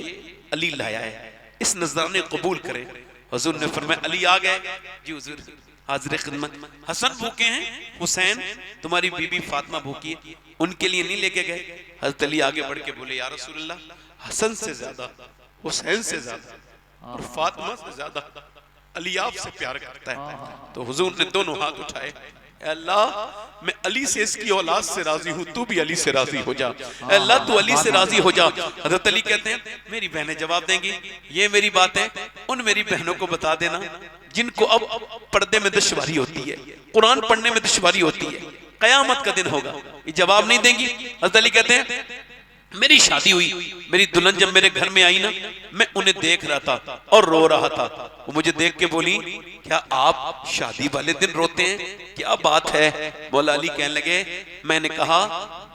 अली लाया है, इस नजराने कबूल करे। हुजूर ने फरमाया अली आ गए जी हुजूर हाजिर खिदमत। हसन भूखे हैं, हुसैन तुम्हारी बीबी फातिमा भूखी है, उनके लिए नहीं लेके गए। हज़रत अली आगे बढ़ के बोले या रसूलल्लाह हसन से ज्यादा, हुसैन से ज्यादा और फातिमा से ज्यादा अली आपसे प्यार करता है। तो हुजूर ने दोनों हाथ उठाए, अल्लाह मैं अली से इसकी औलाद से राजी हूँ, तू भी अली से राजी हो जा। अल्लाह तू अली से राजी हो जा। हजरत अली कहते हैं मेरी बहनें जवाब देंगी, ये मेरी बात है उन मेरी बहनों को बता देना जिनको अब पर्दे में दुश्वारी होती है, कुरान पढ़ने में दुश्वारी होती है, कयामत का दिन होगा, ये जवाब नहीं देंगी। हजरत अली कहते हैं मेरी शादी हुई, मेरी दुल्हन जब मेरे घर में आई ना, मैं उन्हें देख रहा था और रो रहा था। वो मुझे देख के बोली क्या आप शादी वाले दिन रोते हैं, क्या बात है? मौला अली कहने लगे मैंने कहा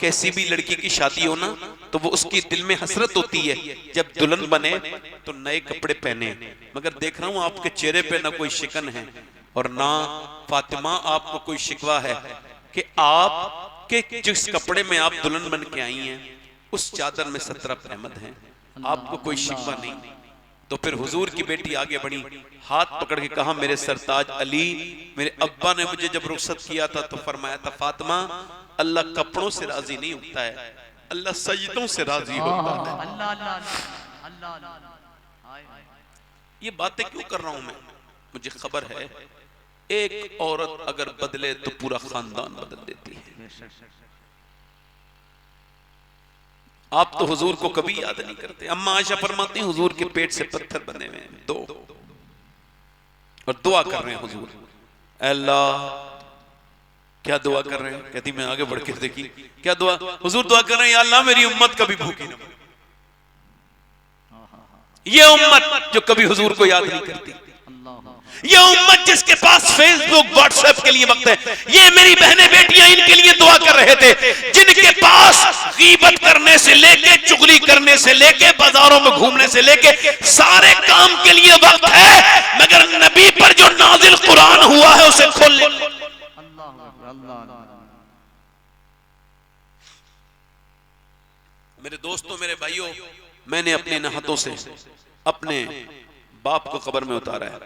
कैसी भी लड़की की शादी हो ना तो वो उसकी दिल में हसरत होती है जब दुल्हन बने तो नए कपड़े पहने, मगर देख रहा हूं आपके चेहरे पे ना कोई शिकन है और ना फातिमा आपको कोई शिकवा है कि आप के जिस कपड़े में आप दुल्हन बन के आई हैं उस चादर में 17 रहमत हैं, आपको कोई शिकवा नहीं। तो फिर हुजूर की बेटी आगे बढ़ी, हाथ पकड़ के कहा मेरे सरताज अली, मेरे अब्बा ने मुझे जब रुखसत किया था तो फरमाया था फातिमा अल्लाह कपड़ों से राजी नहीं होता है, अल्लाह सजदों से राजी होता है। ये बातें क्यों कर रहा हूं मैं? मुझे खबर है एक औरत अगर बदले तो पूरा खानदान बदल देती है। आप तो हुजूर को कभी याद नहीं करते। अम्मा आयशा फरमाती हैं हुजूर के पेट से पत्थर बने हुए हैं दो, और दुआ कर रहे हैं हुजूर, अल्लाह क्या दुआ कर रहे हैं? कहती मैं आगे बढ़ के देखी क्या दुआ, हुजूर दुआ कर रहे हैं या अल्लाह मेरी उम्मत कभी भूखी ना मरे, ये उम्मत जो कभी हुजूर को याद नहीं करती, ये उम्मत जिसके पास फेसबुक व्हाट्सएप के लिए वक्त है, ये मेरी बहनें बेटियां इनके लिए दुआ कर रहे थे जिनके पास गीबत करने से लेके चुगली करने से लेके बाजारों में घूमने से लेके सारे काम के लिए वक्त है, मगर नबी पर जो नाजिल कुरान हुआ है उसे खोल ले। मेरे दोस्तों मेरे भाइयों, मैंने अपने इन हाथों से अपने बाप को कब्र में उतारा है,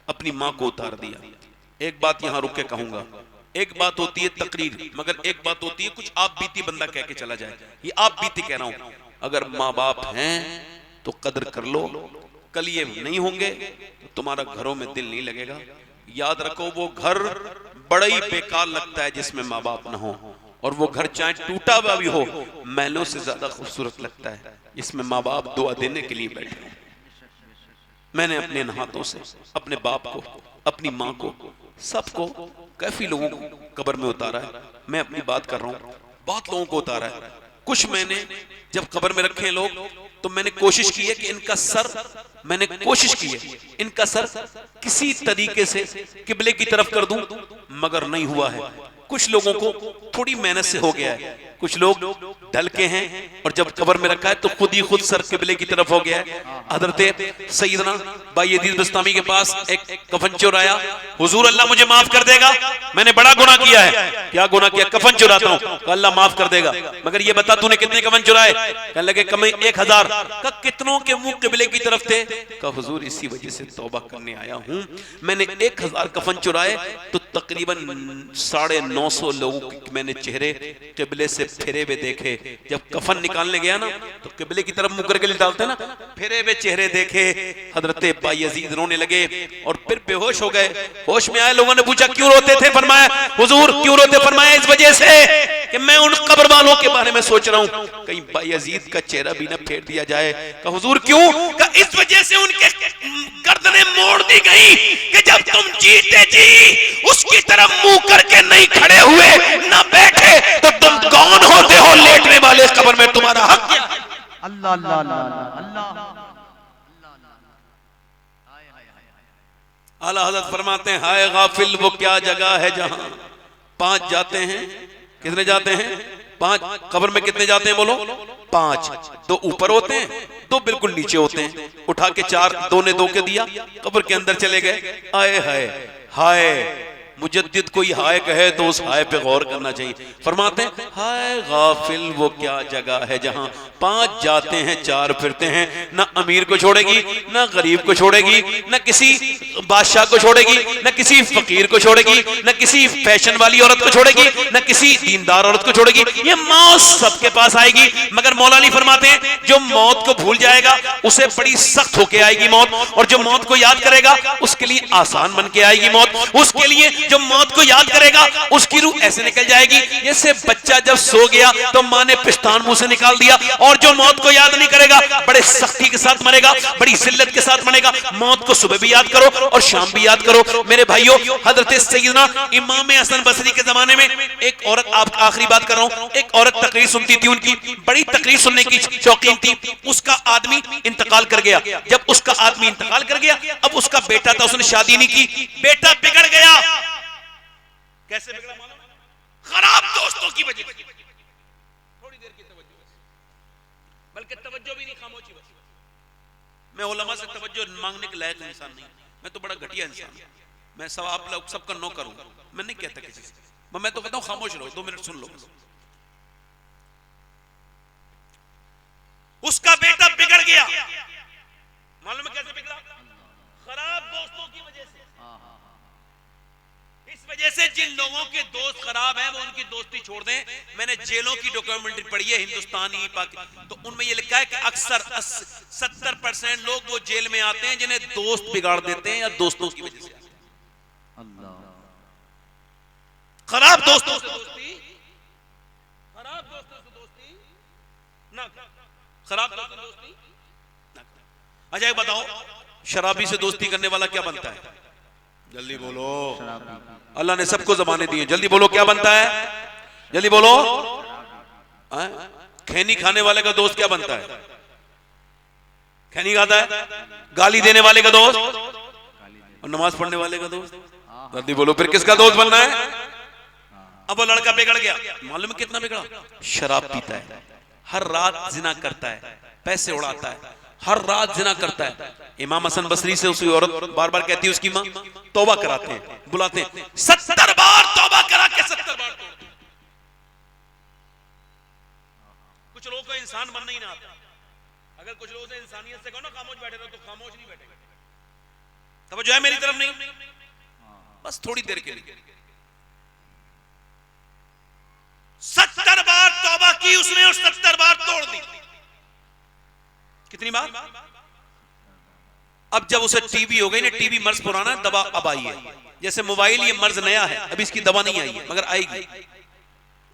अपनी माँ को उतार दिया। एक बात यहां रुक के कहूंगा, एक बात होती है तकरीर, मगर एक बात होती है कुछ आप बीती बंदा कह के चला जाए, ये आप बीती कह रहा हूं। अगर माँ बाप हैं तो कदर कर लो, कल ये नहीं होंगे तो तुम्हारा घरों में दिल नहीं लगेगा। याद रखो वो घर बड़ा ही बेकार लगता है जिसमें माँ बाप ना हो, और वो घर चाहे टूटा हुआ भी हो महलों से ज्यादा खूबसूरत लगता है जिसमें माँ बाप दुआ देने के लिए बैठे हो। मैंने अपने इन हाथों से अपने बाप को, अपनी माँ को, सबको, काफी लोगों को कब्र में उतारा है। मैं अपनी बात कर रहा हूँ, बहुत लोगों को उतारा है। कुछ मैंने जब कब्र में रखे लोग तो मैंने कोशिश की है कि इनका सर, मैंने कोशिश की है इनका सर किसी तरीके से किबले की तरफ कर दूं, मगर नहीं हुआ है। कुछ लोगों को थोड़ी मेहनत से हो गया है, कुछ लोग ढल के हैं और जब कब्र में रखा है तो खुद ही खुद सर किबले की तरफ हो गया है। हजरत सैयदना बायजीद बस्तामी के पास एक कफन चोर आया, हुजूर अल्लाह मुझे माफ कर देगा, मैंने बड़ा गुनाह किया है। क्या गुनाह किया? कफन चुराता हूँ। अल्लाह माफ कर देगा, मगर ये बता तूने कितने कफन चुराए? कहने लगे कम 1000। का कितनों के मुंह किबले की तरफ थे? का हुजूर इसी वजह से तौबा करने आया हूँ, मैंने 1000 कफन चुराए तो तकरीबन 950 लोगों के मैंने चेहरे किबले से फिरे हुए देखे। जब कफन निकालने गया ना तो किबले की तरफ मुकर के लिए डालते ना, फिरे हुए चेहरे देखे। हजरत बायजीद रोने लगे और फिर बेहोश हो गए। होश में आए लोगों ने पूछा क्यों रोते थे? फरमाया हुजूर क्यों रोते? फरमाया इस वजह से कि मैं उन कब्र वालों के बारे में सोच रहा हूँ, कहीं बायजीद का चेहरा भी ना फेर दिया जाए। का हुजूर क्यों? का इस वजह से उनके गर्दनें मोड़ दी गई कि जब तुम जीते जी उसकी तरफ मुंह करके नहीं खड़े हुए, ना बैठे, तो तुम कौन होते हो लेटने वाले कब्र में? तुम्हारा हक क्या है? अल्लाह अल्लाह अल्लाह। आला हज़रत फरमाते हैं हाय गाफिल वो क्या जगह है जहां 5 जाते हैं। कितने जाते हैं? 5। कब्र में कितने जाते हैं बोलो? 5। 2 ऊपर होते हैं, 2 बिल्कुल नीचे होते हैं। उठा के 4, 2 ने 2 के दिया, कब्र के अंदर चले गए। आए हाय हाय मुजद्दिद कोई हाय कहे तो उस हाय पे गौर करना चाहिए। फरमाते हैं हाय गाफिल वो क्या जगह है जहां 5 जाते हैं 4 फिरते हैं, ना अमीर को छोड़ेगी ना गरीब को छोड़ेगी, ना किसी बादशाह को छोड़ेगी ना किसी फकीर को छोड़ेगी, ना किसी फैशन वाली औरत को छोड़ेगी ना किसी दीनदार औरत को छोड़ेगी। ये मौत सबके पास आएगी, मगर मौला अली फरमाते हैं जो मौत को भूल जाएगा उसे बड़ी सख्त होके आएगी मौत, और जो मौत को याद करेगा उसके लिए आसान बन के आएगी मौत। उसके लिए जो मौत को याद करेगा उसकी रूह ऐसे निकल जाएगी जैसे बच्चा जब सो गया तो माँ ने पिस्तान मुंह से निकाल दिया, और जो मौत को याद नहीं करेगा बड़े सख्ती के साथ मरेगा, बड़ी जिल्लत के साथ मरेगा। मौत को सुबह भी याद करो और शाम भी याद करो। मेरे भाइयों, हजरत सैयदना इमाम हसन बसरी के जमाने में एक औरत, आप आखिरी बात कर रहा हूं, एक औरत तकरीर सुनती थी, उनकी बड़ी तकरीर सुनने की शौकीन थी। उसका आदमी इंतकाल कर गया। जब उसका आदमी इंतकाल कर गया, अब उसका बेटा था, उसने शादी नहीं की, बेटा बिगड़ गया। कैसे बिगड़ा मालूम? खराब दोस्तों की वजह से। थोड़ी देर की तवज्जो, बल्कि तवज्जो भी नहीं, खामोशी बस। मैं उलमा से तवज्जो मांगने के लायक इंसान नहीं, मैं तो बड़ा घटिया इंसान हूं। मैं सब आप लोग सबका नो करूंगा, मैं नहीं कहता किसी से, मैं तो कहता हूं खामोश रहो, 2 मिनट सुन लो। उसका बेटा बिगड़ गया, मालूम है कैसे बिगड़ा? खराब दोस्तों की वजह से। इस वजह से जिन लोगों के दोस्त खराब हैं वो उनकी दोस्ती छोड़ दें। मैंने जेलों की डॉक्यूमेंट्री पढ़ी है, हिंदुस्तानी पाकिस्तानी, तो उनमें ये लिखा है कि अक्सर 70% लोग वो जेल में आते हैं जिन्हें दोस्त बिगाड़ देते हैं या दोस्तों की वजह से। खराब दोस्तों से दोस्ती, खराब दोस्तों से दोस्ती ना, खराब दोस्तों से दोस्ती ना। अच्छा एक बताओ, शराबी से दोस्ती करने वाला क्या बनता है? जल्दी बोलो, अल्लाह ने सबको ज़बानें दी हैं, जल्दी बोलो क्या बनता है? जल्दी बोलो। खैनी खाने वाले का दोस्त क्या बनता है? खैनी खाता है। गाली देने वाले का दोस्त और नमाज पढ़ने वाले का दोस्त, जल्दी बोलो फिर किसका दोस्त बनना है? अब वो लड़का बिगड़ गया, मालूम है कितना बिगड़ा? शराब पीता है, हर रात जिना करता है, पैसे उड़ाता है, हर रात जिना करता है। इमाम हसन बसरी से उसी औरत बार बार कहती है, उसकी माँ तौबा कराते हैं, बुलाते हैं, 70 बार तौबा करा के 70 बार तोड़ते। कुछ लोगों को इंसान बनना ही ना आता। अगर कुछ लोगों से इंसानियत से कहो ना खामोश बैठे रहो, तो खामोश नहीं बैठेगा। तवज्जो है मेरी तरफ? नहीं, बस थोड़ी देर के लिए। 70 बार तौबा की उसने और 70 बार तोड़ दी। कितनी बार? अब जब उसे टीबी हो गई ना, टीबी मर्ज पुराना, दवा अब आई है। जैसे मोबाइल ये मर्ज नया है, अभी इसकी दवा नहीं आई है मगर आएगी।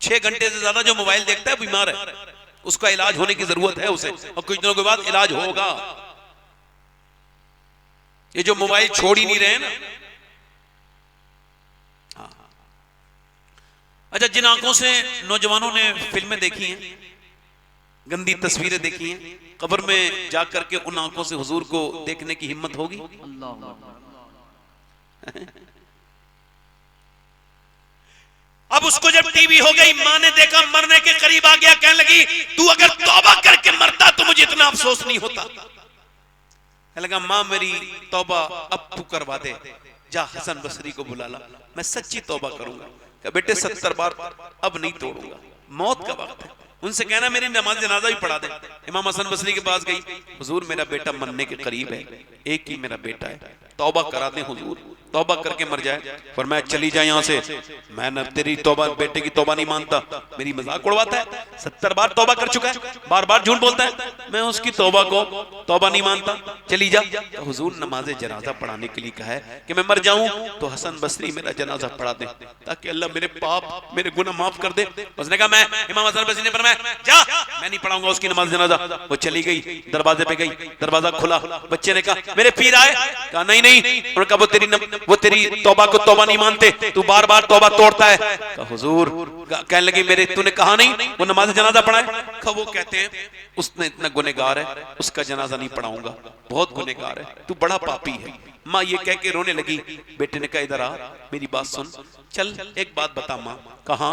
6 घंटे से ज्यादा जो मोबाइल देखता है बीमार है, उसका इलाज होने की जरूरत है उसे, और कुछ दिनों के बाद इलाज होगा। ये जो मोबाइल छोड़ ही नहीं रहे ना। अच्छा, जिन आंखों से नौजवानों ने फिल्में देखी हैं, गंदी तस्वीरें देखी हैं, कब्र में जाकर के उन आंखों से हुजूर को देखने की हिम्मत होगी? अब उसको जब टीवी हो गई, मां ने देखा, मरने के करीब आ गया, कहने लगी तू अगर तौबा करके मरता तो मुझे इतना अफसोस नहीं होता। कहने लगा मां मेरी तौबा अब तू करवा दे, जा हसन बसरी को बुला ला, मैं सच्ची तौबा करूंगा। क्या बेटे 70 बार अब नहीं तोड़ूंगा, मौत का वक्त है। उनसे कहना मेरी नमाज जनाजा भी पढ़ा दे। इमाम हसन बसरी के पास गई, हुजूर मेरा बेटा मरने के करीब है, एक ही मेरा बेटा है, तौबा करा दे हुजूर, तौबा करके मर जाए। फरमाया चली जाए यहाँ से, मैं न तेरी तौबा, बेटे की तौबा नहीं मानता, मेरी मजाक उड़वाता है, 70 बार तौबा कर चुका है, बार बार झूठ बोलता है, मैं उसकी तौबा को तौबा नहीं मानता, चली जा। तो हुजूर नमाज जनाजा पढ़ाने के लिए कहा है कि मैं मर जाऊं तो हसन बसरी मेरा जनाजा पढ़ा दे, ताकि अल्लाह मेरे पाप, मेरे गुनाह माफ कर दे। उसने कहा मैं, इमाम हसन बसरी ने फरमाया जा, मैं नहीं पढ़ाऊंगा उसकी नमाज जनाजा। वो चली गई, दरवाजे पे गई, दरवाजा खुला, बच्चे ने कहा मेरे पीर आए? कहा नहीं नहीं। उन्होंने कहा वो तेरी तौबा को तौबा नहीं मानते, तू बार बार तौबा तोड़ता है। कहा हुजूर, कहने लगे मेरे तूने कहा नहीं वो नमाज जनाजा पढ़ाए? कहा वो कहते हैं उसने इतना गुनहगार है, उसका जनाजा नहीं पढ़ाऊंगा, बहुत गुनहगार है, तू बड़ा पापी है, माँ ये कह के रोने लगी। बेटे ने कहा इधर आ, मेरी बात सुन, चल एक बात बता माँ। कहा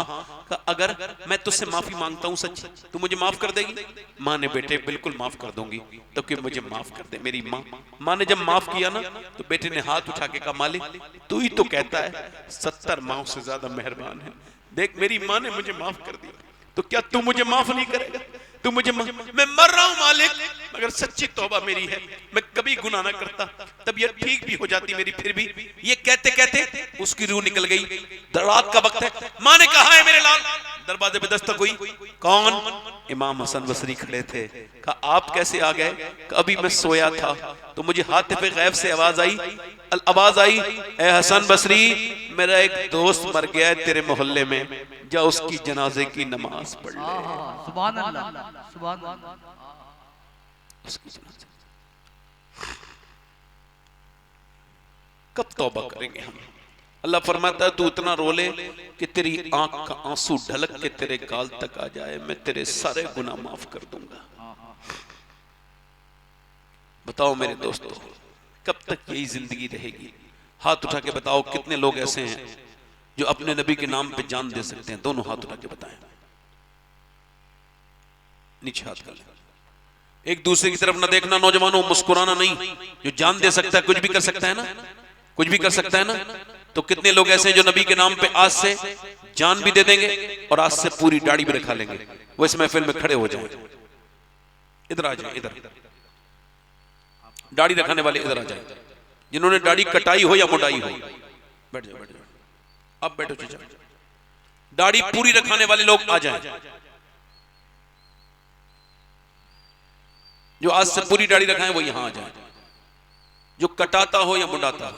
अगर मैं तुझसे माफी मांगता हूँ सच, तू मुझे माफ कर देगी? माँ ने बेटे बिल्कुल माफ कर दूंगी, तो कि मुझे माफ कर दे मेरी माँ। माँ ने जब माफ किया ना तो बेटे ने हाथ उठा के कहा मालिक तू ही तो कहता है 70 माँ से ज्यादा मेहरबान है, देख मेरी माँ ने मुझे माफ कर दिया, तो क्या तू मुझे माफ नहीं करेगा? तू मुझे मैं मर रहा हूं मालिक, मगर सच्ची तौबा मेरी है, मैं कभी गुनाह ना करता, तबीयत ठीक भी हो जाती मेरी फिर भी। ये कहते कहते उसकी रूह निकल गई। रात का वक्त है, माँ ने कहा है मेरे लाल, दरवाजे पे दस्तक हुई। कौन? इमाम हसन बसरी खड़े थे। कहा आप कैसे आ गए? अभी मैं सोया था तो मुझे हाथ पे गैब से आवाज आई, ए हसन बसरी मेरा एक दोस्त मर गया है तेरे मोहल्ले में, जा उसकी जनाजे की नमाज पढ़ ले। सुभान अल्लाह, सुभान अल्लाह। कब तौबा करेंगे हम? अल्लाह फरमाता है तू इतना रो ले कि तेरी आंख का आंसू ढलक के तेरे गाल तक आ जाए, मैं तेरे सारे गुनाह माफ कर दूंगा। बताओ मेरे दोस्तों, कब तक यही जिंदगी रहेगी? हाथ उठा के बताओ कितने लोग ऐसे हैं जो अपने नबी के नाम पे जान दे सकते हैं? दोनों हाथ उठा के बताएं, नीचे हाथ कर ले। एक दूसरे की तरफ ना देखना नौजवानों, मुस्कुराना नहीं। जो जान दे सकता है कुछ भी कर सकता है ना, कुछ भी कर सकता है ना। तो कितने लोग ऐसे हैं जो नबी के नाम पे आज से जान भी दे देंगे और आज से पूरी दाढ़ी भी रखा लेंगे। वो इस महफिल में खड़े हो जाएं। इधर आ जाए, इधर दाढ़ी रखने वाले इधर आ जाए, जिन्होंने दाढ़ी कटाई हो या मुंडाई हो। बैठ जाओ, बैठ जाओ, अब बैठो चाचा। दाढ़ी पूरी रखने वाले लोग आ जाएं, जो आज से पूरी दाढ़ी रखाएं वो यहां आ जाए। जो कटाता हो या मुंडाता हो।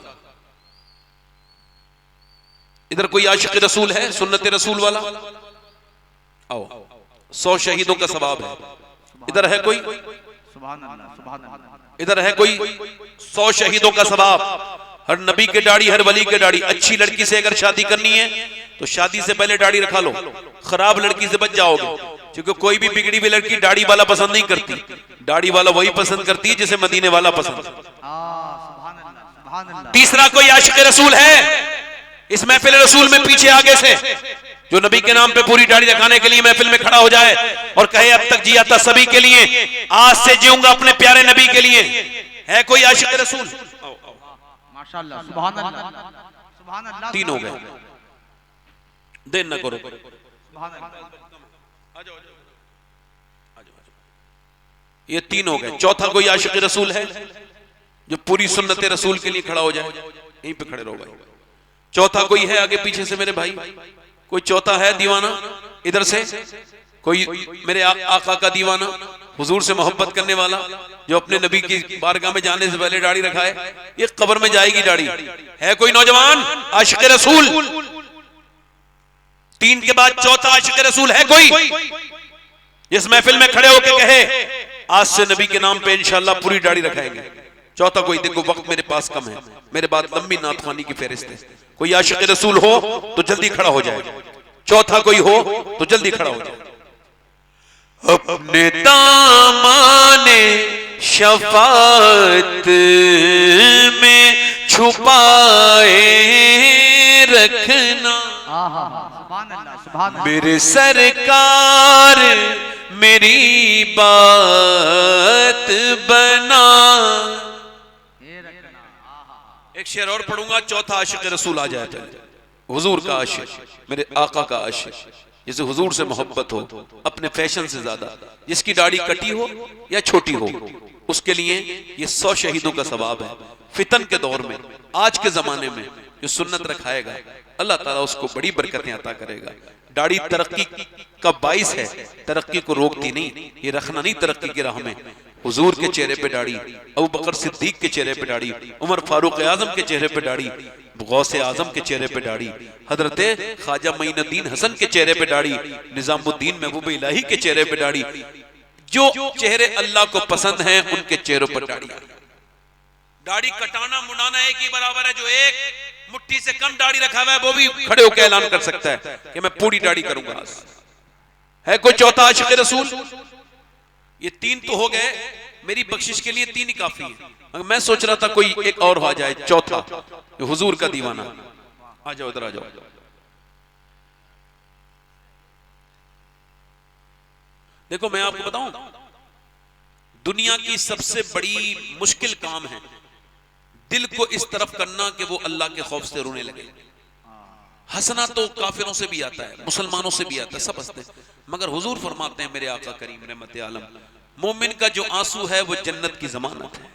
इधर कोई आशिक रसूल है, सुन्नत रसूल वाला? आओ, 100 शहीदों का सवाब है। इधर है कोई? सुभान अल्लाह, सुभान अल्लाह। इधर है कोई? 100 शहीदों का सवाब। हर नबी के दाढ़ी, हर वली के दाढ़ी। अच्छी लड़की से अगर शादी करनी है तो शादी से पहले दाढ़ी रखा लो, खराब लड़की से बच जाओगे। क्योंकि कोई भी बिगड़ी हुई लड़की दाढ़ी वाला पसंद नहीं करती, दाढ़ी वाला वही पसंद करती है जिसे मदीने वाला पसंद। तीसरा कोई आशिक रसूल है इस महफिल रसूल में पीछे आगे से, जो नबी के नाम पे पूरी दाढ़ी रखाने के लिए महफिल में खड़ा हो जाए और कहे अब तक जिया था सभी के लिए, आज से जीऊंगा अपने प्यारे नबी के लिए? है कोई आशिक रसूल? माशाअल्लाह, सुभान अल्लाह, सुभान अल्लाह। 3 हो गए, देर न करो। ये 3 हो गए। चौथा कोई आशिक रसूल है जो पूरी सुन्नत रसूल के लिए खड़ा हो जाए? यहीं पे खड़े रहो भाई। चौथा कोई है आगे पीछे से मेरे भाई? कोई चौथा है दीवाना इधर से? कोई मेरे आका का दीवाना, हुजूर से मोहब्बत करने वाला, जो अपने नबी की बारगाह में जाने से पहले दाढ़ी रखाए? ये कब्र में जाएगी दाढ़ी। है कोई नौजवान आशिक रसूल? 3 के बाद चौथा आशिक रसूल है कोई इस महफिल में खड़े होकर कहे आज से नबी के नाम पे इंशाअल्लाह पूरी दाढ़ी रखाएंगे? चौथा कोई? देखो वक्त मेरे पास कम है, मेरे बाद लंबी नातखानी की फहरिस्त है। कोई आशिक रसूल हो तो जल्दी खड़ा हो जाए। चौथा कोई हो तो जल्दी खड़ा हो जाए। अपने दामाने शफाअत में छुपाए रखना, मेरे सरकार मेरी बात बना। एक शेर और पढ़ूंगा, चौथा आशिक रसूल आ जाए। हुजूर का आशिक, मेरे आका का आशिक, जिसे हुजूर से मोहब्बत हो अपने फैशन से ज्यादा, जिसकी दाढ़ी कटी हो या छोटी हो, उसके लिए ये 100 शहीदों का सवाब है। फितन के दौर में, आज के जमाने में जो सुन्नत रखाएगा अल्लाह ताला उसको बड़ी बरकतें अता करेगा। दाढ़ी तरक्की का बाइस है, तरक्की को रोकती नहीं। ये रखना नहीं तरक्की की राह में। हुजूर के चेहरे पे दाढ़ी, अबू बकर सिद्दीक के चेहरे पे दाढ़ी, उमर फारूक आजम के चेहरे पे दाढ़ी, गौसे आजम के चेहरे पे दाढ़ी, हजरत ख्वाजा मोइनुद्दीन हसन के चेहरे पे दाढ़ी, निजामुद्दीन महबूब इलाही के चेहरे पे दाढ़ी। जो चेहरे अल्लाह को पसंद हैं उनके चेहरों पर दाढ़ी। दाढ़ी कटाना मुंडाना एक ही बराबर है। जो एक मुट्ठी से कम दाढ़ी रखा हुआ है वो भी खड़े होकर ऐलान कर सकता है कि मैं पूरी दाढ़ी करूंगा। है कोई चौथा आशिक रसूल? ये 3 तो हो गए, मेरी बख्शिश के लिए 3 ही काफी है। मैं सोच रहा था कोई एक और आ जाए, चौथा हुजूर का दीवाना। आ जाओ इधर आ जाओ। देखो मैं आपको बताऊं, दुनिया की सबसे बड़ी मुश्किल काम है दिल को इस तरफ करना कि वो अल्लाह के खौफ से रोने लगे। हंसना तो काफिरों से भी आता है, मुसलमानों से भी आता है, सब हंसते, मगर हुजूर फरमाते हैं मेरे आका करीम रहमत आलम, मोमिन का जो आंसू है वो जन्नत की जमानत है।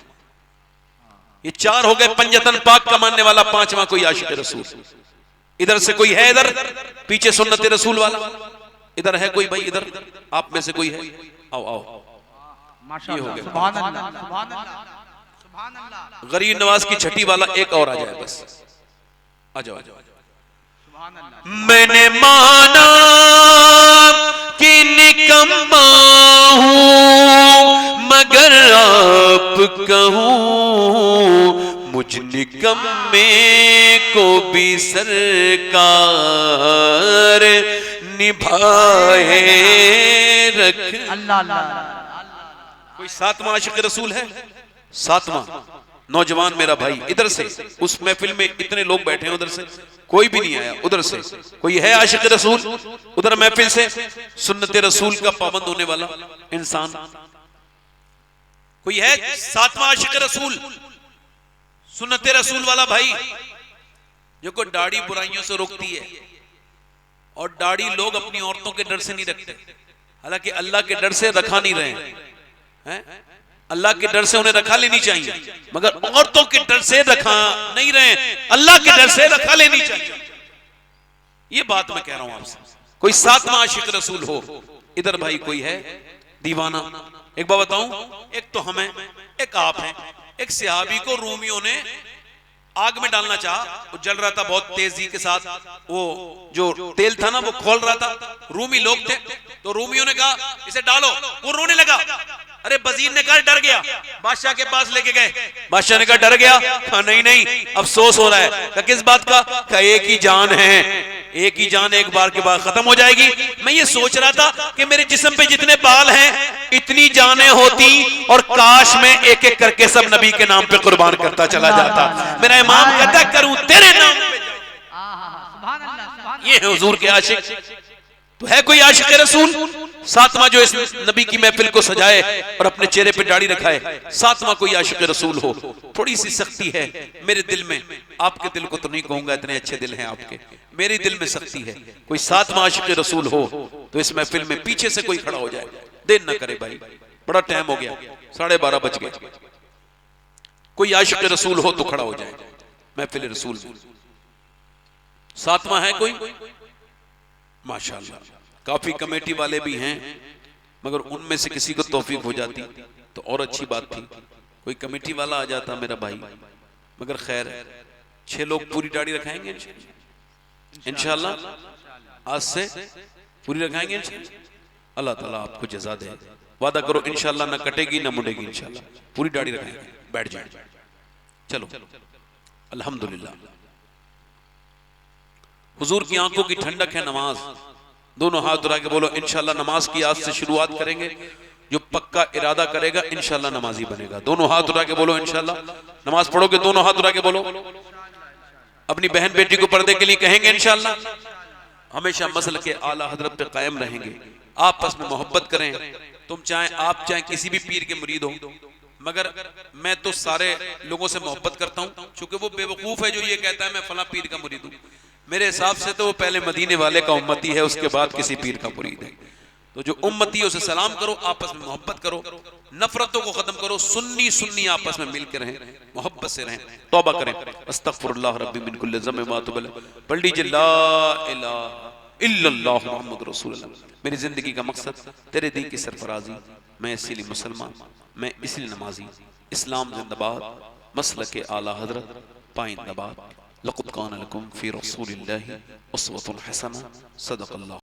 ये चार हो गए पंजतन पाक का मानने वाला, पांचवा कोई आशिक रसूल। इधर से कोई है, इधर पीछे सुन्नत रसूल वाला, इधर है कोई भाई, इधर आप में से कोई है? आओ आओ, ये हो गया। गरीब नवाज की छठी वाला एक और आ जाए बस। आ जाओ आ जाओ। मैंने माना कि निकम्मा हूं मगर आप कहूं मुझ निकम्मे को भी सरकार निभाए रख। कोई सातवां आशिक रसूल है? सातवां नौजवान मेरा भाई, इधर से, उस महफिल में इतने लोग बैठे हैं, उधर से कोई भी नहीं आया, उधर से कोई है आशिक रसूल? उधर महफिल से सुन्नत रसूल का पाबंद होने वाला इंसान कोई है? सातवां आशिक रसूल, सुन्नत रसूल वाला भाई, जो को दाढ़ी बुराइयों से रोकती है। और दाढ़ी लोग अपनी औरतों के डर से नहीं रखते, हालांकि अल्लाह के डर से रखा नहीं रहे हैं, अल्लाह के डर से उन्हें रखा लेनी चाहिए, मगर औरतों के डर से रखा नहीं रहे, अल्लाह के डर से रखा लेनी चाहिए। ये बात मैं कह रहा हूं आपसे। कोई सातवां आशिक रसूल हो इधर भाई कोई है दीवाना? एक बात बताऊं, एक तो हमें, एक आप हैं। एक सहाबी को रूमियों ने आग में डालना चाहा, वो जल रहा था बहुत तेजी के साथ, वो जो तेल था ना वो खोल रहा था, रूमी लोग थे, तो रूमियों ने कहा इसे डालो, वो रोने लगा। अरे वजीर ने कहा डर गया, बादशाह के पास लेके गए, बादशाह ने कहा डर गया? कहा नहीं नहीं अफसोस हो रहा है। कहा किस बात का? कहा एक ही जान है, एक ही जान एक बार के बाद खत्म हो जाएगी। मैं ये सोच रहा था कि मेरे जिस्म पे जितने बाल हैं इतनी जानें होती, और काश मैं एक एक करके सब नबी के नाम पे कुर्बान करता चला जाता। मेरा इमाम कहता करूं तेरे नाम पे। ये है हुजूर के आशिक। तो है कोई आशिक रसूल सातवां जो इस नबी की महफिल को सजाए और अपने चेहरे पे दाढ़ी रखाए? सातवां कोई आशिक रसूल हो? थोड़ी सी सख्ती है मेरे दिल में, आपके दिल को तो नहीं कहूंगा, इतने अच्छे दिल हैं आपके, मेरे दिल में सख्ती है। कोई सातवां आशिक रसूल हो तो इस महफिल में पीछे से कोई खड़ा हो जाए, देर ना करे भाई, बड़ा टाइम हो गया, 12:30 बज गए। कोई आशिक रसूल हो तो खड़ा हो जाए महफिल रसूल में। सातवां है कोई? माशाअल्लाह, काफी कमेटी वाले भी हैं, मगर उनमें से किसी को तौफीक हो जाती तो और अच्छी बात थी, कोई कमेटी वाला आ जाता मेरा भाई। मगर खैर 6 लोग पूरी दाढ़ी रखाएंगे इंशाअल्लाह, आज से पूरी रखाएंगे इंशाअल्लाह। अल्लाह ताला आपको जज़ा दे, वादा करो इंशाअल्लाह ना कटेगी ना मुड़ेगी, इंशाअल्लाह पूरी दाढ़ी रखाएंगे। बैठ जाए, चलो अल्हम्दुलिल्लाह। हुजूर की आंखों की ठंडक है नमाज। दोनों हाथ उठा के बोलो इंशाअल्लाह नमाज की आज से शुरुआत करेंगे, जो पक्का इरादा करेगा इंशाअल्लाह नमाजी बनेगा। दोनों हाथ उठा के बोलो इंशाअल्लाह नमाज पढ़ोगे, दोनों हाथ उठा के बोलो। अपनी बहन बेटी को पर्दे के लिए कहेंगे इंशाअल्लाह। हमेशा मसल के आला हजरत पे कायम रहेंगे, आपस में मोहब्बत करें। तुम आप चाहे किसी भी पीर के मुरीद हो, मगर मैं तो सारे लोगों से मोहब्बत करता हूं, क्योंकि वो बेवकूफ है जो ये कहता है मैं फला पीर का मुरीद हूं। मेरे हिसाब से तो वो पहले मदीने वाले का उम्मती है, उसके बाद किसी पीर का मुरीद है। तो जो उम्मती है उसे सलाम करो, आपस में मोहब्बत करो, नफरतों को खत्म करो, सुन्नी सुन्नी आपस में मिलकर रहें, मोहब्बत से रहें, तौबा करें। अस्तगफिरुल्लाह रब्बी मिन कुल्लि ज़म्बि मा तुब, पढ़ लीजिए ला इलाहा इल्लल्लाह मुहम्मद रसूलुल्लाह। मेरी जिंदगी का मकसद तेरे दी की सरफराजी, मैं इसीलिए मुसलमान, मैं इसलिए नमाजी। इस्लाम जिंदाबाद, मसलक आला हजरत पाइंदाबाद। लक़द कान लकुम फ़ी रसूलिल्लाहि उस्वतुन हसना। सदक़ल्लाह।